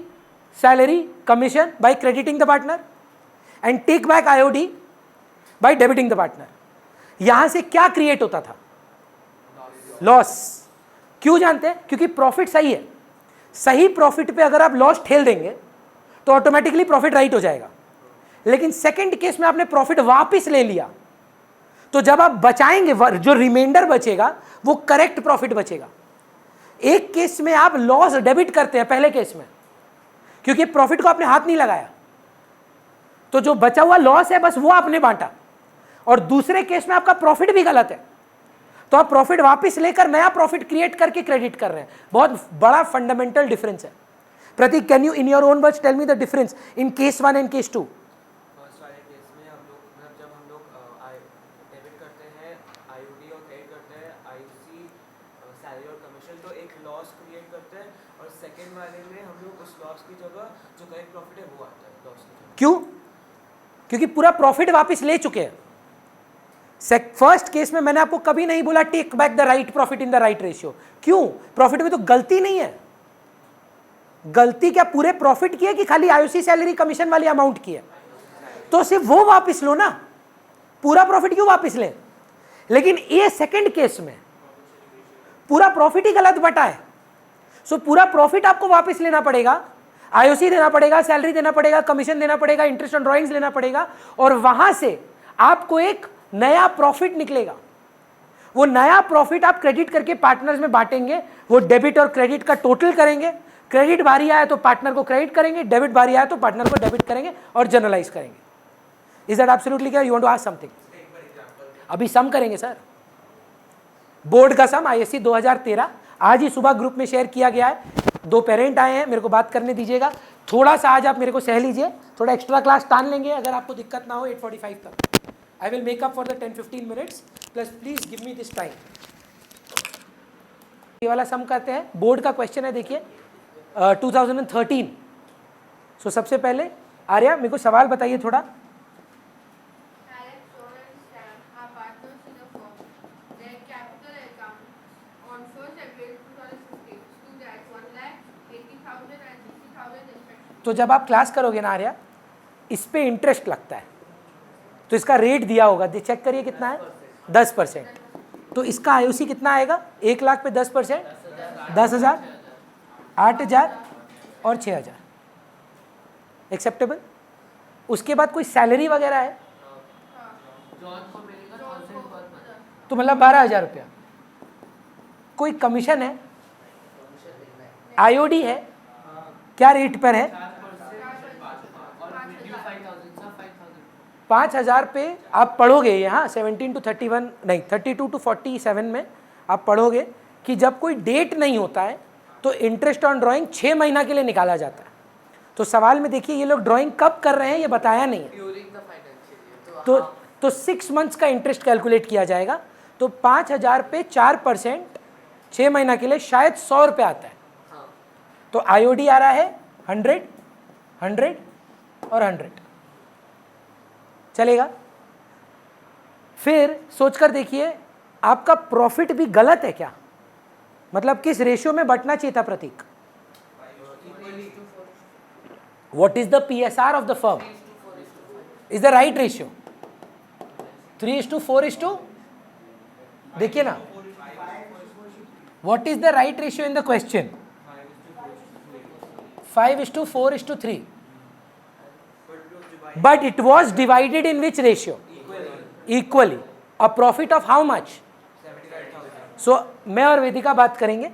salary commission by crediting the partner and take back IOD by debiting the partner. यहां से क्या क्रिएट होता था? लॉस। क्यों जानते हैं? क्योंकि प्रॉफिट सही है। सही प्रॉफिट पे अगर आप लॉस ठेल देंगे तो ऑटोमेटिकली प्रॉफिट राइट हो जाएगा। लेकिन सेकंड केस में आपने प्रॉफिट वापस ले लिया तो जब आप बचाएंगे जो रिमाइंडर बचेगा वो करेक्ट प्रॉफिट बचेगा। एक केस में आप लॉस डेबिट करते हैं पहले केस में क्योंकि प्रॉफिट को आपने हाथ नहीं लगाया, तो जो बचा हुआ लॉस है बस वो आपने बांटा, और दूसरे केस में आपका प्रॉफिट भी गलत है तो आप प्रॉफिट वापस लेकर नया प्रॉफिट क्रिएट करके क्रेडिट कर रहे हैं। बहुत बड़ा फंडामेंटल डिफरेंस है। Prateek, can you in your own words tell me the difference in case 1 and case 2? First वाले केस में हम लोग जब हम लोग डेबिट करते हैं आईओडी और क्रेडिट करते हैं आईओसी सैलरी और कमीशन, तो एक लॉस क्रिएट करते हैं, और सेकंड वाले में हम लोग उस लॉस की जगह जो करेक्ट प्रॉफिट है वो आता है लॉस की जगह। क्यों? क्योंकि पूरा प्रॉफिट वापस ले चुके हैं। फर्स्ट केस में मैंने आपको कभी नहीं बोला take back the right profit in the right ratio. क्यों? प्रॉफिट में तो गलती नहीं है। गलती क्या पूरे प्रॉफिट की है कि खाली आईओसी सैलरी कमीशन वाली अमाउंट की है? तो सिर्फ वो वापस लो ना, पूरा प्रॉफिट क्यों वापस लें? लेकिन ये सेकंड केस में पूरा प्रॉफिट ही गलत बटा है, सो पूरा प्रॉफिट आपको वापस लेना पड़ेगा, आईओसी देना पड़ेगा, सैलरी देना पड़ेगा, कमीशन देना पड़ेगा, इंटरेस्ट ऑन ड्रॉइंग्स लेना पड़ेगा, और वहां से आपको एक नया प्रॉफिट निकलेगा। वो नया प्रॉफिट आप क्रेडिट करके पार्टनर्स में बांटेंगे, वो डेबिट और क्रेडिट का टोटल करेंगे, क्रेडिट भारी आया तो पार्टनर को क्रेडिट करेंगे, डेबिट भारी आया तो पार्टनर को डेबिट करेंगे और जनरलाइज करेंगे. Is that absolutely clear? You want to ask something? अभी सम करेंगे सर. बोर्ड का सम आईएससी 2013 आज ही सुबह ग्रुप में शेयर किया गया है. 2 पेरेंट आए हैं, मेरे को बात करने दीजिएगा. थोड़ा सा आज आप मेरे को सह लीजिए, थोड़ा एक्स्ट्रा क्लास टान लेंगे अगर आपको दिक्कत ना हो 8:45 तक. I will make up for the 10-15 minutes plus please give me this time. ये वाला सम करते हैं. बोर्ड का क्वेश्चन है, देखिए 2013. सो सबसे पहले आर्या मेरे को सवाल बताइए थोड़ा. Alex, John and Sam are partners in a firm. Their capital account on 1st April 2015 stood at 1,80,000 and 60,000 respectively. तो जब आप क्लास करोगे ना आर्या, इस पे इंटरेस्ट लगता है, तो इसका रेट दिया होगा, चेक करिए कितना है, 10%. तो इसका आईओसी कितना आएगा? 1 लाख पे 10%, 10,000, 8,000 और 6,000. एक्सेप्टेबल. उसके बाद कोई सैलरी वगैरह है तो मतलब 12,000 रुपया. कोई कमीशन है, आईओडी है, क्या रेट पर है? 5,000 पे आप पढ़ोगे यहाँ 17 to 31 नहीं 32 to 47 में आप पढ़ोगे कि जब कोई डेट नहीं होता है तो इंटरेस्ट ऑन ड्राइंग 6 महीना के लिए निकाला जाता है. तो सवाल में देखिए ये लोग ड्राइंग कब कर रहे हैं ये बताया नहीं है. तो 6 मंथ्स का इंटरेस्ट कैलकुलेट किया जाएगा. तो 5,000 पे 4% 6 महीना के लिए शायद 100 रुपये आता है. तो आईओडी आ रहा है 100, 100 और 100. चलेगा. फिर सोचकर देखिए आपका प्रॉफिट भी गलत है क्या? मतलब किस रेशियो में बंटना चाहिए था Prateek? What is the PSR of the firm? Is the right ratio 3:4:? देखिए ना, what is the right ratio in the question? 5:4:3. But it was divided in which ratio? Equally. A profit of how much? 75,000. So मैं और वेदिका बात करेंगे.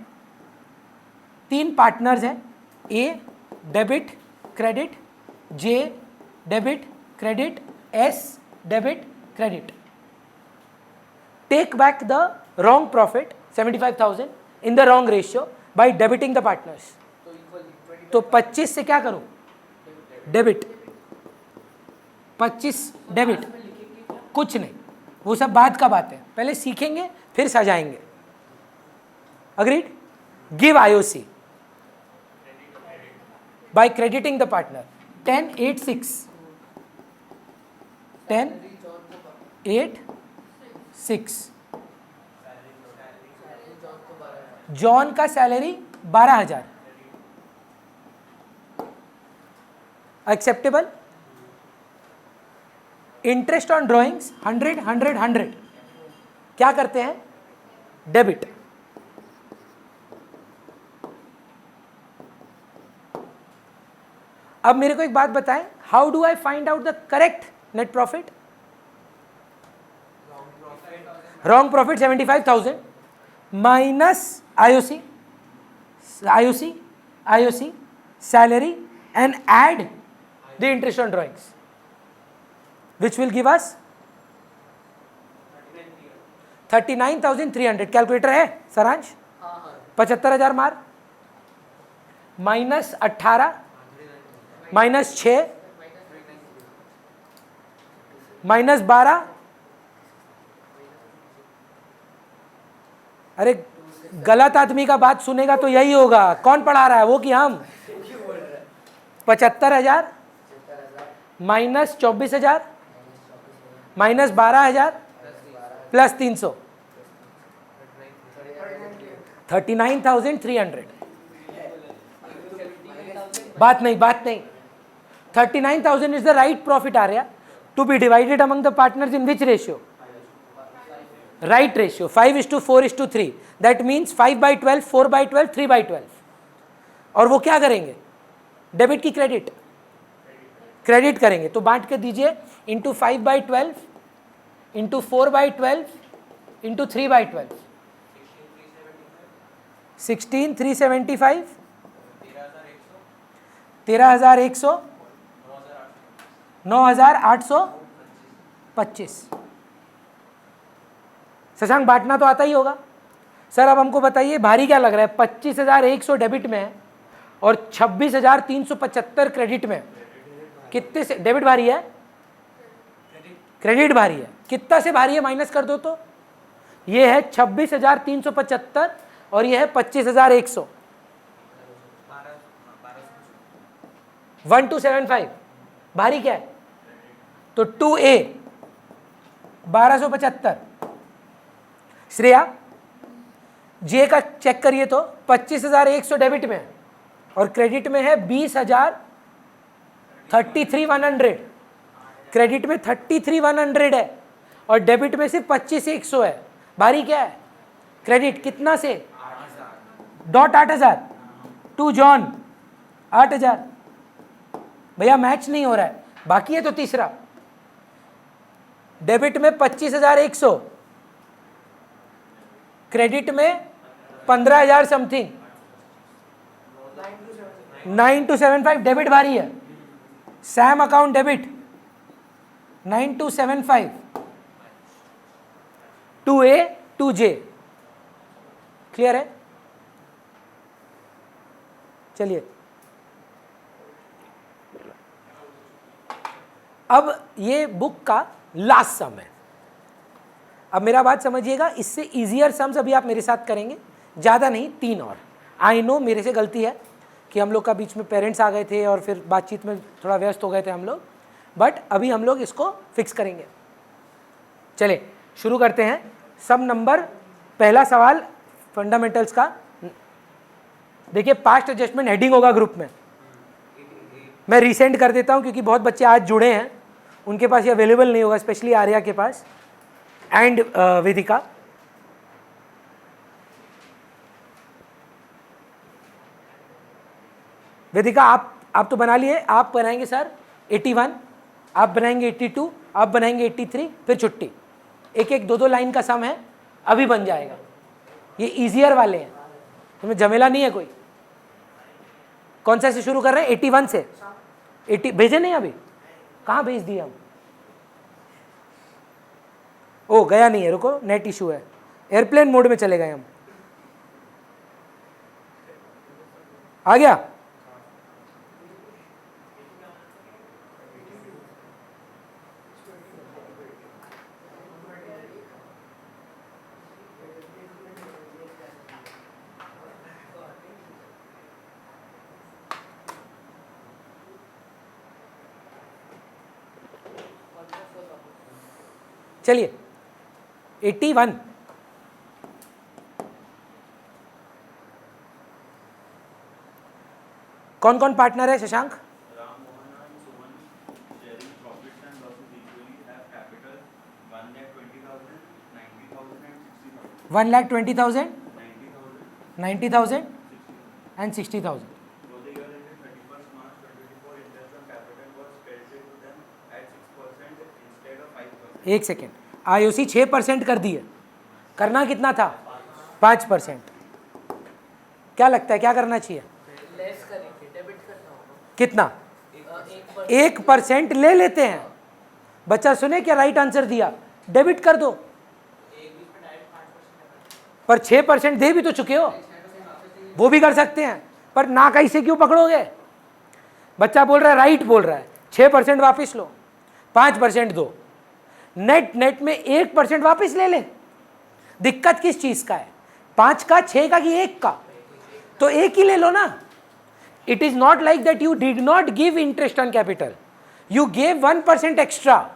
3 partners हैं. A debit credit, J debit credit, S debit credit. Take back the wrong profit 75,000 in the wrong ratio by debiting the partners. तो 25 से क्या करूं? Debit. 25 debit. कुछ नहीं, वो सब बाद का बात है, पहले सीखेंगे फिर सजाएंगे. Agreed. Give IOC by crediting the partner. 10,8,6 10,8,6. John का salary 12,000. Acceptable. Interest on drawings 100, 100, 100. क्या करते हैं? डेबिट. अब मेरे को एक बात बताएं, how do I find out the correct net profit? Wrong profit 75,000 minus IOC, IOC, IOC, salary and add the interest on drawings, which will give us 39,300. Calculator है सारांश? 75,000 मार माइनस 18 माइनस 6 माइनस 12. अरे गलत आदमी का बात सुनेगा तो यही होगा. कौन पढ़ा रहा है, वो कि हम? 75,000 माइनस 24,000 माइनस 12,000 प्लस 300 39,300. बात नहीं, बात नहीं. 39,000 इज द राइट प्रॉफिट आ रहा to be divided among the partners in which ratio? Right ratio 5:4:3. That means 5/12, 4/12, 3/12. और वो क्या करेंगे? डेबिट की क्रेडिट? क्रेडिट करेंगे. तो बांट के दीजिए इंटू 5/12 इंटू 4/12 इंटू 3/12. 16,375 13,100, 9,825। शशांक बांटना तो आता ही होगा सर। अब हमको बताइए भारी क्या लग रहा है? 25,100 डेबिट में है और 26,375 क्रेडिट में। कितने से डेबिट भारी है? क्रेडिट भारी है। कितना से भारी है माइनस कर दो तो ये है 26,375 और ये है 25,100। 1275 भारी क्या है? तो 2A 1275। श्रेया जे का चेक करिए तो 25,100 डेबिट में है और क्रेडिट में है 20,000 33,100। क्रेडिट में 33,100 है और डेबिट में सिर्फ 25,100 है। भारी क्या है? क्रेडिट कितना से? डॉट 8,000। To John 8,000। भैया मैच नहीं हो रहा है। बाकी है तो तीसरा डेबिट में 25,100, क्रेडिट में 15,000 समथिंग। 9275 डेबिट भारी है। Sam account debit 9275 2A 2J। Clear है? चलिए अब ये बुक का लास्ट सम है। अब मेरा बात समझिएगा, इससे इजियर सम्स अभी आप मेरे साथ करेंगे, ज़्यादा नहीं, 3 और। आई नो मेरे से गलती है कि हम लोग का बीच में पेरेंट्स आ गए थे और फिर बातचीत में थोड़ा व्यस्त हो गए थे हम लोग, बट अभी हम लोग इसको फिक्स करेंगे। चलिए शुरू करते हैं। सम नंबर पहला सवाल फंडामेंटल्स का। देखिए पास्ट एडजस्टमेंट हेडिंग होगा ग्रुप में, मैं रीसेंड कर देता हूं क्योंकि बहुत बच्चे आज जुड़े हैं, उनके पास ये अवेलेबल नहीं होगा, स्पेशली आर्या के पास एंड वेदिका। वेदिका आप तो बना लिए, आप बनाएंगे सर 81, आप बनाएंगे 82, आप बनाएंगे 83, फिर छुट्टी। एक एक 2-2 लाइन का सम है, अभी बन जाएगा। ये इजियर वाले हैं, तुम्हें झमेला नहीं है कोई। कौन सा से शुरू कर रहे हैं? 81 से। 80 भेजे नहीं अभी? कहाँ भेज दिए हम? ओ गया नहीं है, रुको नेट इशू है, एयरप्लेन मोड में चले गए हम। आ गया? चलिए 81। कौन कौन पार्टनर है शशांक? $1,20,000, 90,000 and 60,000। एक सेकेंड, IOC 6% कर दिए, करना कितना था? 5%। क्या लगता है क्या करना चाहिए? लेस करेंगे, डेबिट करना होगा। कितना? 1% ले लेते हैं। बच्चा सुने क्या राइट आंसर दिया? डेबिट कर दो। पर 6% दे भी तो चुके हो, वो भी कर सकते हैं, पर ना कैसे क्यों पकड़ोगे? बच्चा बोल रहा है, राइट बोल रहा है, 6% वापस लो, 5% दो, नेट में 1% वापस ले ले। दिक्कत किस चीज का है? 5 का, 6 का कि 1 का? तो 1 ही ले लो ना। It is not like that you did not give interest on capital, you gave 1% extra.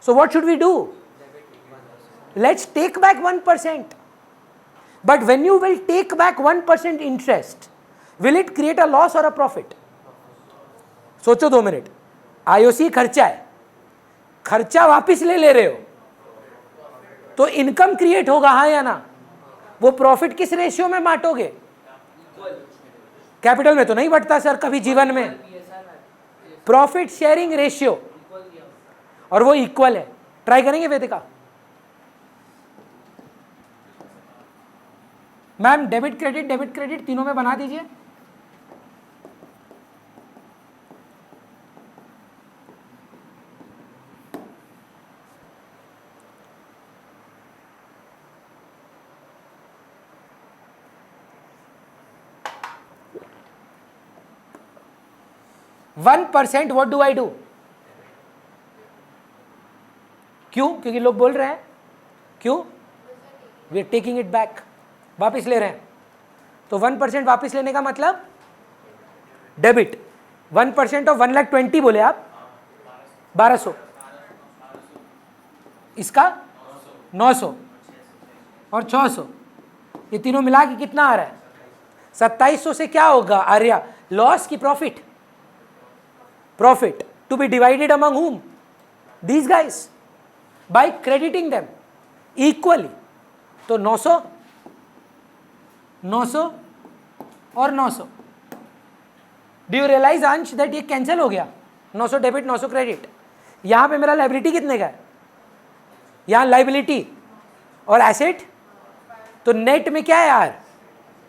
So what should we do? Let's take back 1%. But when you will take back 1% interest, will it create a loss or a profit? सोचो 2 minute. IOC खर्चा है, खर्चा वापिस ले रहे हो तो income create होगा, हाँ या ना? वो प्रॉफिट किस रेशियो में बांटोगे? कैपिटल में तो नहीं बढ़ता सर कभी जीवन में। प्रॉफिट शेयरिंग रेशियो, और वो इक्वल है। ट्राई करेंगे वेदिका? मैम डेबिट क्रेडिट तीनों में बना दीजिए। 1%, what do I do? क्यों? क्योंकि लोग बोल रहे हैं, क्यों? We are taking it back, वापिस ले रहे हैं। तो 1% वापिस लेने का मतलब डेबिट। 1% ऑफ 1,20,000 बोले आप, 1200, इसका 900 और 600, ये तीनों मिला के कितना आ रहा है? 2700 से क्या होगा आर्या? लॉस की profit? Profit to be divided among whom? These guys, by crediting them equally। तो 900, 900 और 900। डू यू रियलाइज अंश दैट ये कैंसिल हो गया? 900 डेबिट, 900 क्रेडिट। यहां पे मेरा लाइबिलिटी कितने का है? यहां लाइबिलिटी और एसेट, तो नेट में क्या है यार?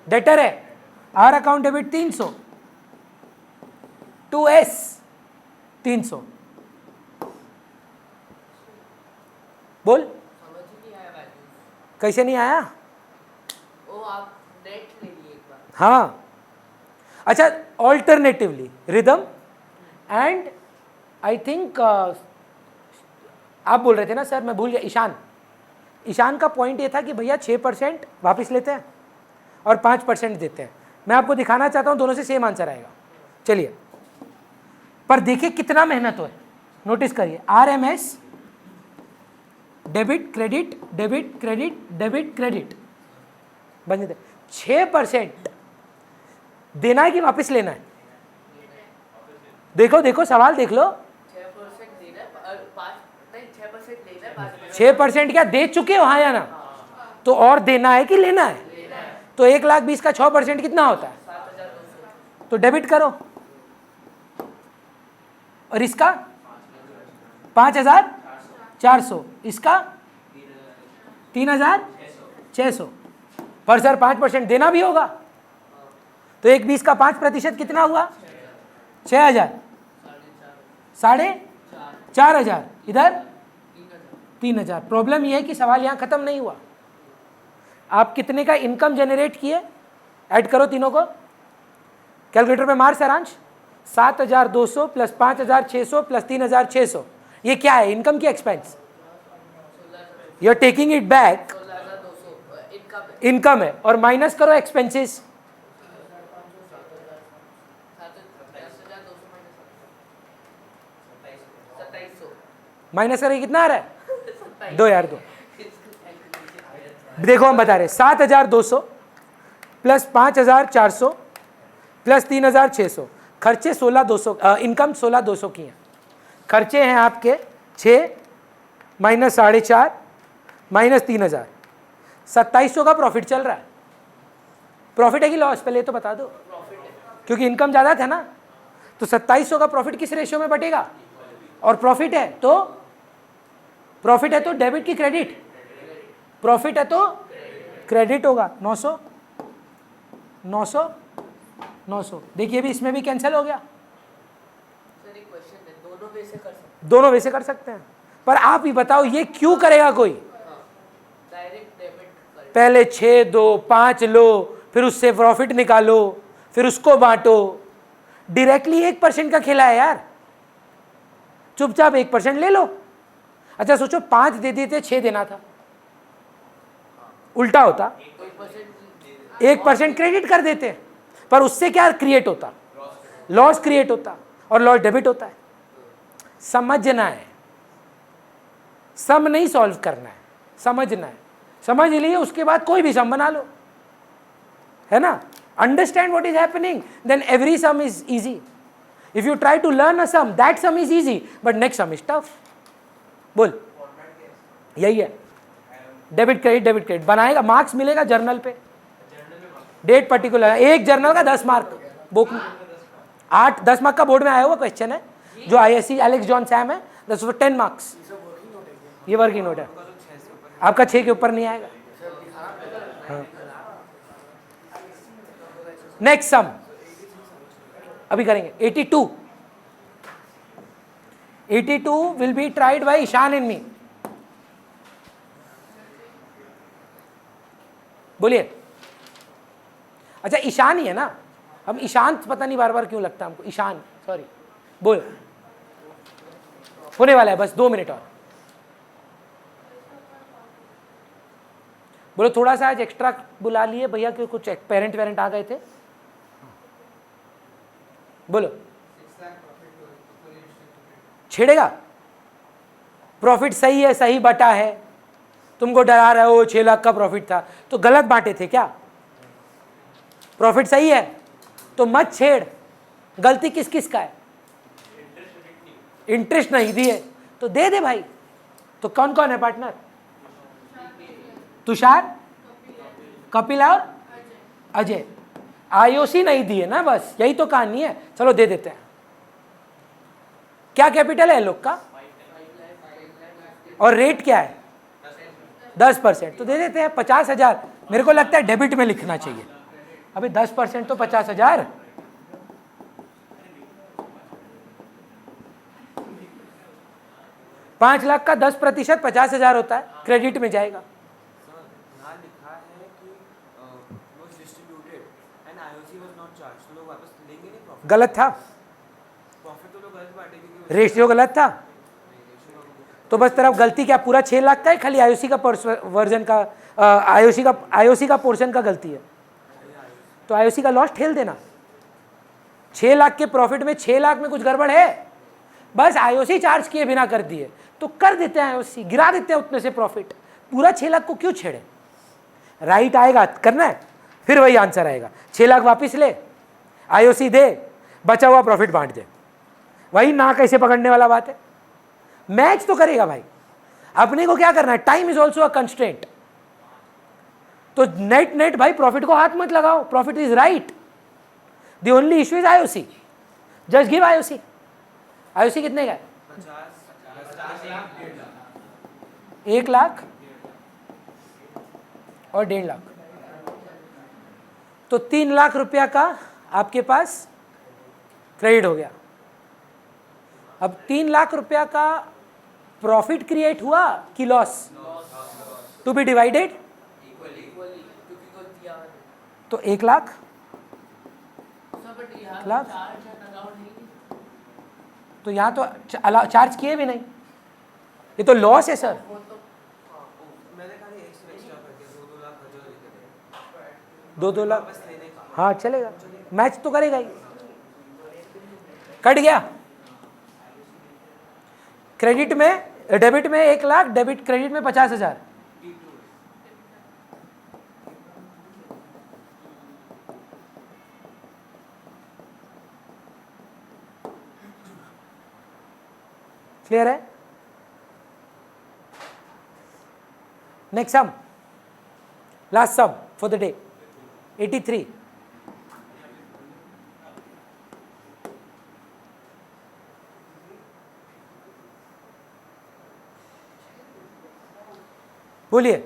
डेटर है। R account debit 300, 2S 300। बोल, समझ ही नहीं आया वैल्यूज। कैसे नहीं आया? ओ आप नेट ले लिए एक बार। हाँ, अच्छा, alternatively rhythm and I think आप बोल रहे थे ना सर, मैं भूल गया, ईशान का पॉइंट ये था कि भैया 6% वापस लेते हैं और 5% देते हैं। मैं आपको दिखाना चाहता हूँ दोनों से सेम आंसर आएगा। चलिए, पर देखिए कितना मेहनत हो है, नोटिस करिए। RMS debit credit debit credit debit credit बन जाते। 6% देना है कि वापस लेना है? देखो देखो सवाल देख लो। 6% देना है और 6% लेना है, 5% 6% क्या दे चुके हो? हाँ या ना? तो और देना है कि लेना है? तो 1,20,000 का 6% कितना होता है? 7,200। तो डेबिट करो। और इसका 5,400, इसका 3,600। पर सर 5% देना भी होगा, तो 1,20,000 का 5% कितना हुआ? 6,000, 4,500, इधर 3,000। प्रॉब्लम यह है कि सवाल यहाँ खत्म नहीं हुआ। आप कितने का इनकम जनरेट किए? ऐड करो तीनों को, कैलकुलेटर पे मार सारांश। 7,200 प्लस 5,600 प्लस 3,600, ये क्या है? इनकम की expense? You are taking it back, 16,200 income है, और माइनस करो एक्सपेंसेस। 27,200 माइनस करके कितना आ रहा है? 2 यार 2। देखो हम बता रहे, 7,200 प्लस 5,400 प्लस 3,600, खर्चे 16,200, इनकम 16,200 की है। खर्चे हैं आपके 6 माइनस 4.5 माइनस 3,000, 2,700 का प्रॉफिट चल रहा है। प्रॉफिट है कि लॉस? पहले तो बता दो, क्योंकि इनकम ज़्यादा था ना। तो 2,700 का प्रॉफिट किस रेशियो में बटेगा? और प्रॉफिट है तो डेबिट की क्रेडिट? प्रॉफिट है तो क्रेडिट होगा। 900 900 900। देखिए भी इसमें भी कैंसिल हो गया। सर एक क्वेश्चन है, दोनों वे से कर सकते दोनों वैसे कर सकते हैं, पर आप ही बताओ ये क्यों करेगा कोई? हैं? डायरेक्ट डेबिट कर। पहले 6 दो, 5 लो, फिर उससे प्रॉफिट निकालो, फिर उसको बांटो। डायरेक्टली 1% का खेला है यार। चुपचाप 1% ले लो। अच्छा सोचो 5 दे देते, 6 देना था, उल्टा होता। 1% क्रेडिट कर देते, पर उससे क्या क्रिएट होता? लॉस क्रिएट होता, और लॉस डेबिट होता है। समझना है, सम नहीं सॉल्व करना है, समझना है। समझ लिए उसके बाद कोई भी सम बना लो, है ना? Understand what is happening, then every sum is easy. If you try to learn a sum, that sum is easy, but next sum is tough. बोल, यही है डेबिट क्रेडिट बनाएगा, मार्क्स मिलेगा जर्नल पे, डेट पर्टिकुलर। एक journal का 10 mark, book में 8-10 mark का बोर्ड में आया हुआ क्वेश्चन है, जो ISC एलेक्स जॉन सैम है, 10 मार्क्स। ये वर्किंग नोट है, आपका 6 के ऊपर नहीं आएगा। हाँ। नेक्स्ट सम अभी करेंगे। 82 will be tried by Ishan and me. बोलिए। अच्छा ईशान ही है ना? हम ईशांत, पता नहीं बार बार क्यों लगता हमको ईशान, सॉरी। बोल, होने वाला है, बस 2 मिनट और। बोलो थोड़ा सा आज एक्स्ट्रा बुला लिए भैया, कि कुछ पेरेंट वेरेंट आ गए थे। बोलो, छेड़ेगा? प्रॉफिट सही है, सही बटा है, तुमको डरा रहे हो 6 लाख का प्रॉफिट था, तो गलत बांटे थे क्या? प्रॉफिट सही है तो मत छेड़। गलती किस किस का है? इंटरेस्ट नहीं दिए तो दे दे भाई। तो कौन कौन है पार्टनर? तुषार, कपिल और अजय। आईओसी नहीं दिए ना, बस यही तो कहानी है। चलो दे देते हैं। क्या कैपिटल है लोग का और रेट क्या है? 10%। तो दे देते हैं 50,000। मेरे को लगता है डेबिट में लिखना चाहिए। अभी 10% तो 50,000। $5 लाख का 10% 50,000 होता है, क्रेडिट में जाएगा। यहाँ लिखा है कि was distributed and IOC was not charged, तो लोग वापस लेंगे नहीं प्रॉफिट? गलत था, प्रॉफिट तो लोग गलत बांटे क्योंकि रेशियो गलत था। तो बस तरफ गलती क्या पूरा 6 लाख का है, खाली आईओसी का वर्जन का आईओसी का पोर्शन का गलती है? तो आईओसी का लॉस ठेल देना। 6 लाख के प्रॉफिट में 6 लाख में कुछ गड़बड़ है, बस आईओसी चार्ज किए बिना कर दिए तो कर देते हैं आईओसी, गिरा देते हैं उतने से प्रॉफिट। पूरा 6 लाख को क्यों छेड़े? राइट आएगा करना है, फिर वही आंसर आएगा। 6 लाख वापिस ले, आईओसी दे, बचा हुआ प्रॉफिट बांट दे। वही ना कैसे पकड़ने वाला बात है। मैच तो करेगा भाई। अपने को क्या करना है? Time is also a constraint. तो नेट भाई प्रॉफिट को हाथ मत लगाओ, profit is right. The only issue is IOC. Just give IOC. IOC कितने का है? 1 लाख और 1.5 लाख, तो 3 लाख रुपया का आपके पास क्रेडिट हो गया। अब 3 लाख रुपया का प्रॉफिट क्रिएट हुआ कि लॉस? To be divided. तो 1 लाख लाख, तो यहाँ तो चार्ज किए भी नहीं, ये तो लॉस है सर। मैंने खाली एक्स्ट्रा कर दिया, 2 लाख हजार लेके 2 लाख, वापस लेने का। हाँ चलेगा, मैच तो करेगा ही। कट गया। क्रेडिट में, डेबिट में 1 लाख, डेबिट क्रेडिट में 50,000। क्लियर है? Next sum, last sum for the day, 83। बोलिए।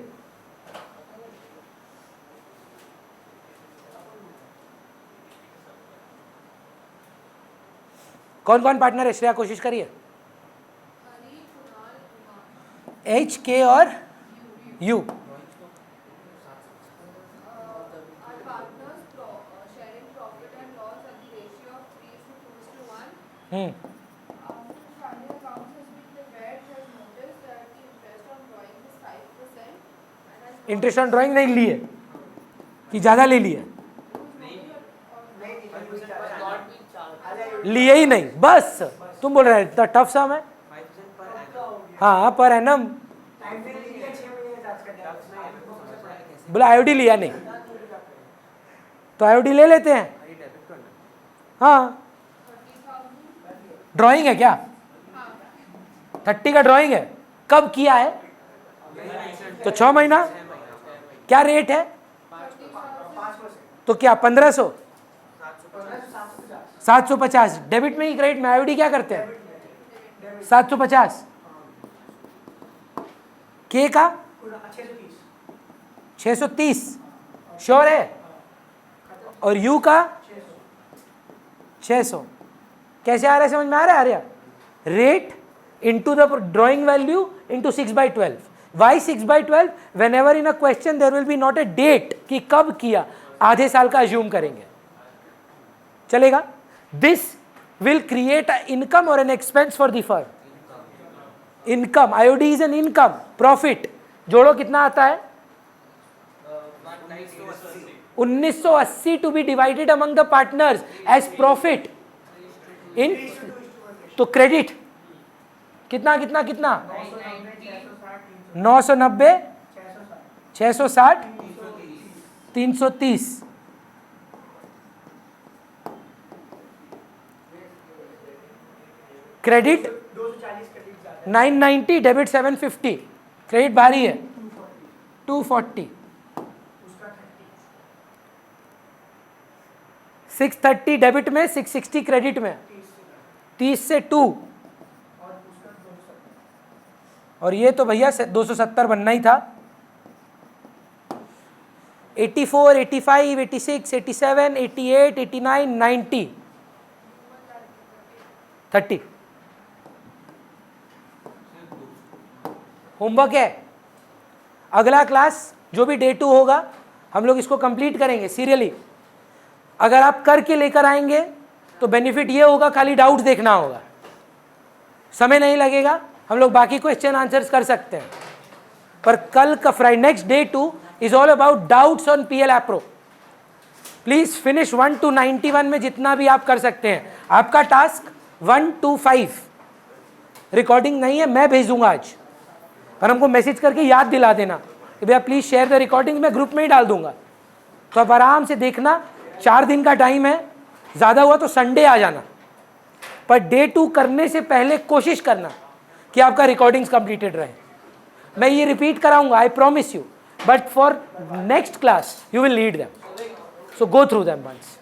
कौन कौन पार्टनर है? श्रेया कोशिश करिए। एच, के और you. Our partners sharing profit and loss at the ratio of 3:2:1. Family accounts has been prepared, has noticed that the interest on drawing is 5% and has interest on drawing नहीं लिए कि ज्यादा ले लिए? लिए ही नहीं, बस तुम बोल रहे हैं इतना टफ सम है। 5% पर annum। हाँ पर एनम। टाइम पीरियड लिया 6 महीने चार्ज कर दिया। बोला आईओडी लिया नहीं, तो आईओडी ले लेते हैं। ये डेबिट करना। हाँ, ड्राइंग है क्या? 30 का ड्राइंग है। कब किया है? तो 6 महीना। क्या रेट है? 5%। तो क्या 1500? 750। डेबिट में ही क्रेडिट में आईओडी क्या करते हैं? 750। के का 630। श्योर है? और यू का 600। कैसे आ रहा है? समझ में आ रहा है? Arya, rate into the drawing value into 6/12. Why 6/12? Whenever in a question there will be not a date कि कब किया, आधे साल का assume करेंगे, चलेगा? This will create an income or an expense for the firm? Income. IOD is an income. Profit. जोड़ो कितना आता है? 1980 to be divided among the partners as profit. In तो क्रेडिट कितना कितना कितना 990 660 330 क्रेडिट 990 डेबिट 750 क्रेडिट भारी है 240 630 डेबिट में 660 क्रेडिट में 30 से 2 और ये तो भैया 270 बनना ही था 84 85 86 87 88 89 90 30 होमवर्क है अगला क्लास जो भी डे 2 होगा हम लोग इसको कंप्लीट करेंगे सीरियली अगर आप करके लेकर आएंगे तो बेनिफिट ये होगा खाली डाउट्स देखना होगा समय नहीं लगेगा हम लोग बाकी क्वेश्चन आंसर्स कर सकते हैं पर कल का Friday next day 2 is all about doubts on PL appro please finish 1 to 91 में जितना भी आप कर सकते हैं आपका टास्क 1 to 5 रिकॉर्डिंग नहीं है मैं भेजूंगा आज पर हमको मैसेज करके याद दिला देना कि भैया प्लीज शेयर द रिकॉर्डिंग मैं ग्रुप में ही डाल दूंगा तो आप आराम से देखना 4 दिन का टाइम है ज़्यादा हुआ तो संडे आ जाना पर डे 2 करने से पहले कोशिश करना कि आपका रिकॉर्डिंग्स कंप्लीटेड रहे मैं ये रिपीट कराऊंगा I promise you but for next class you will lead them so go through them once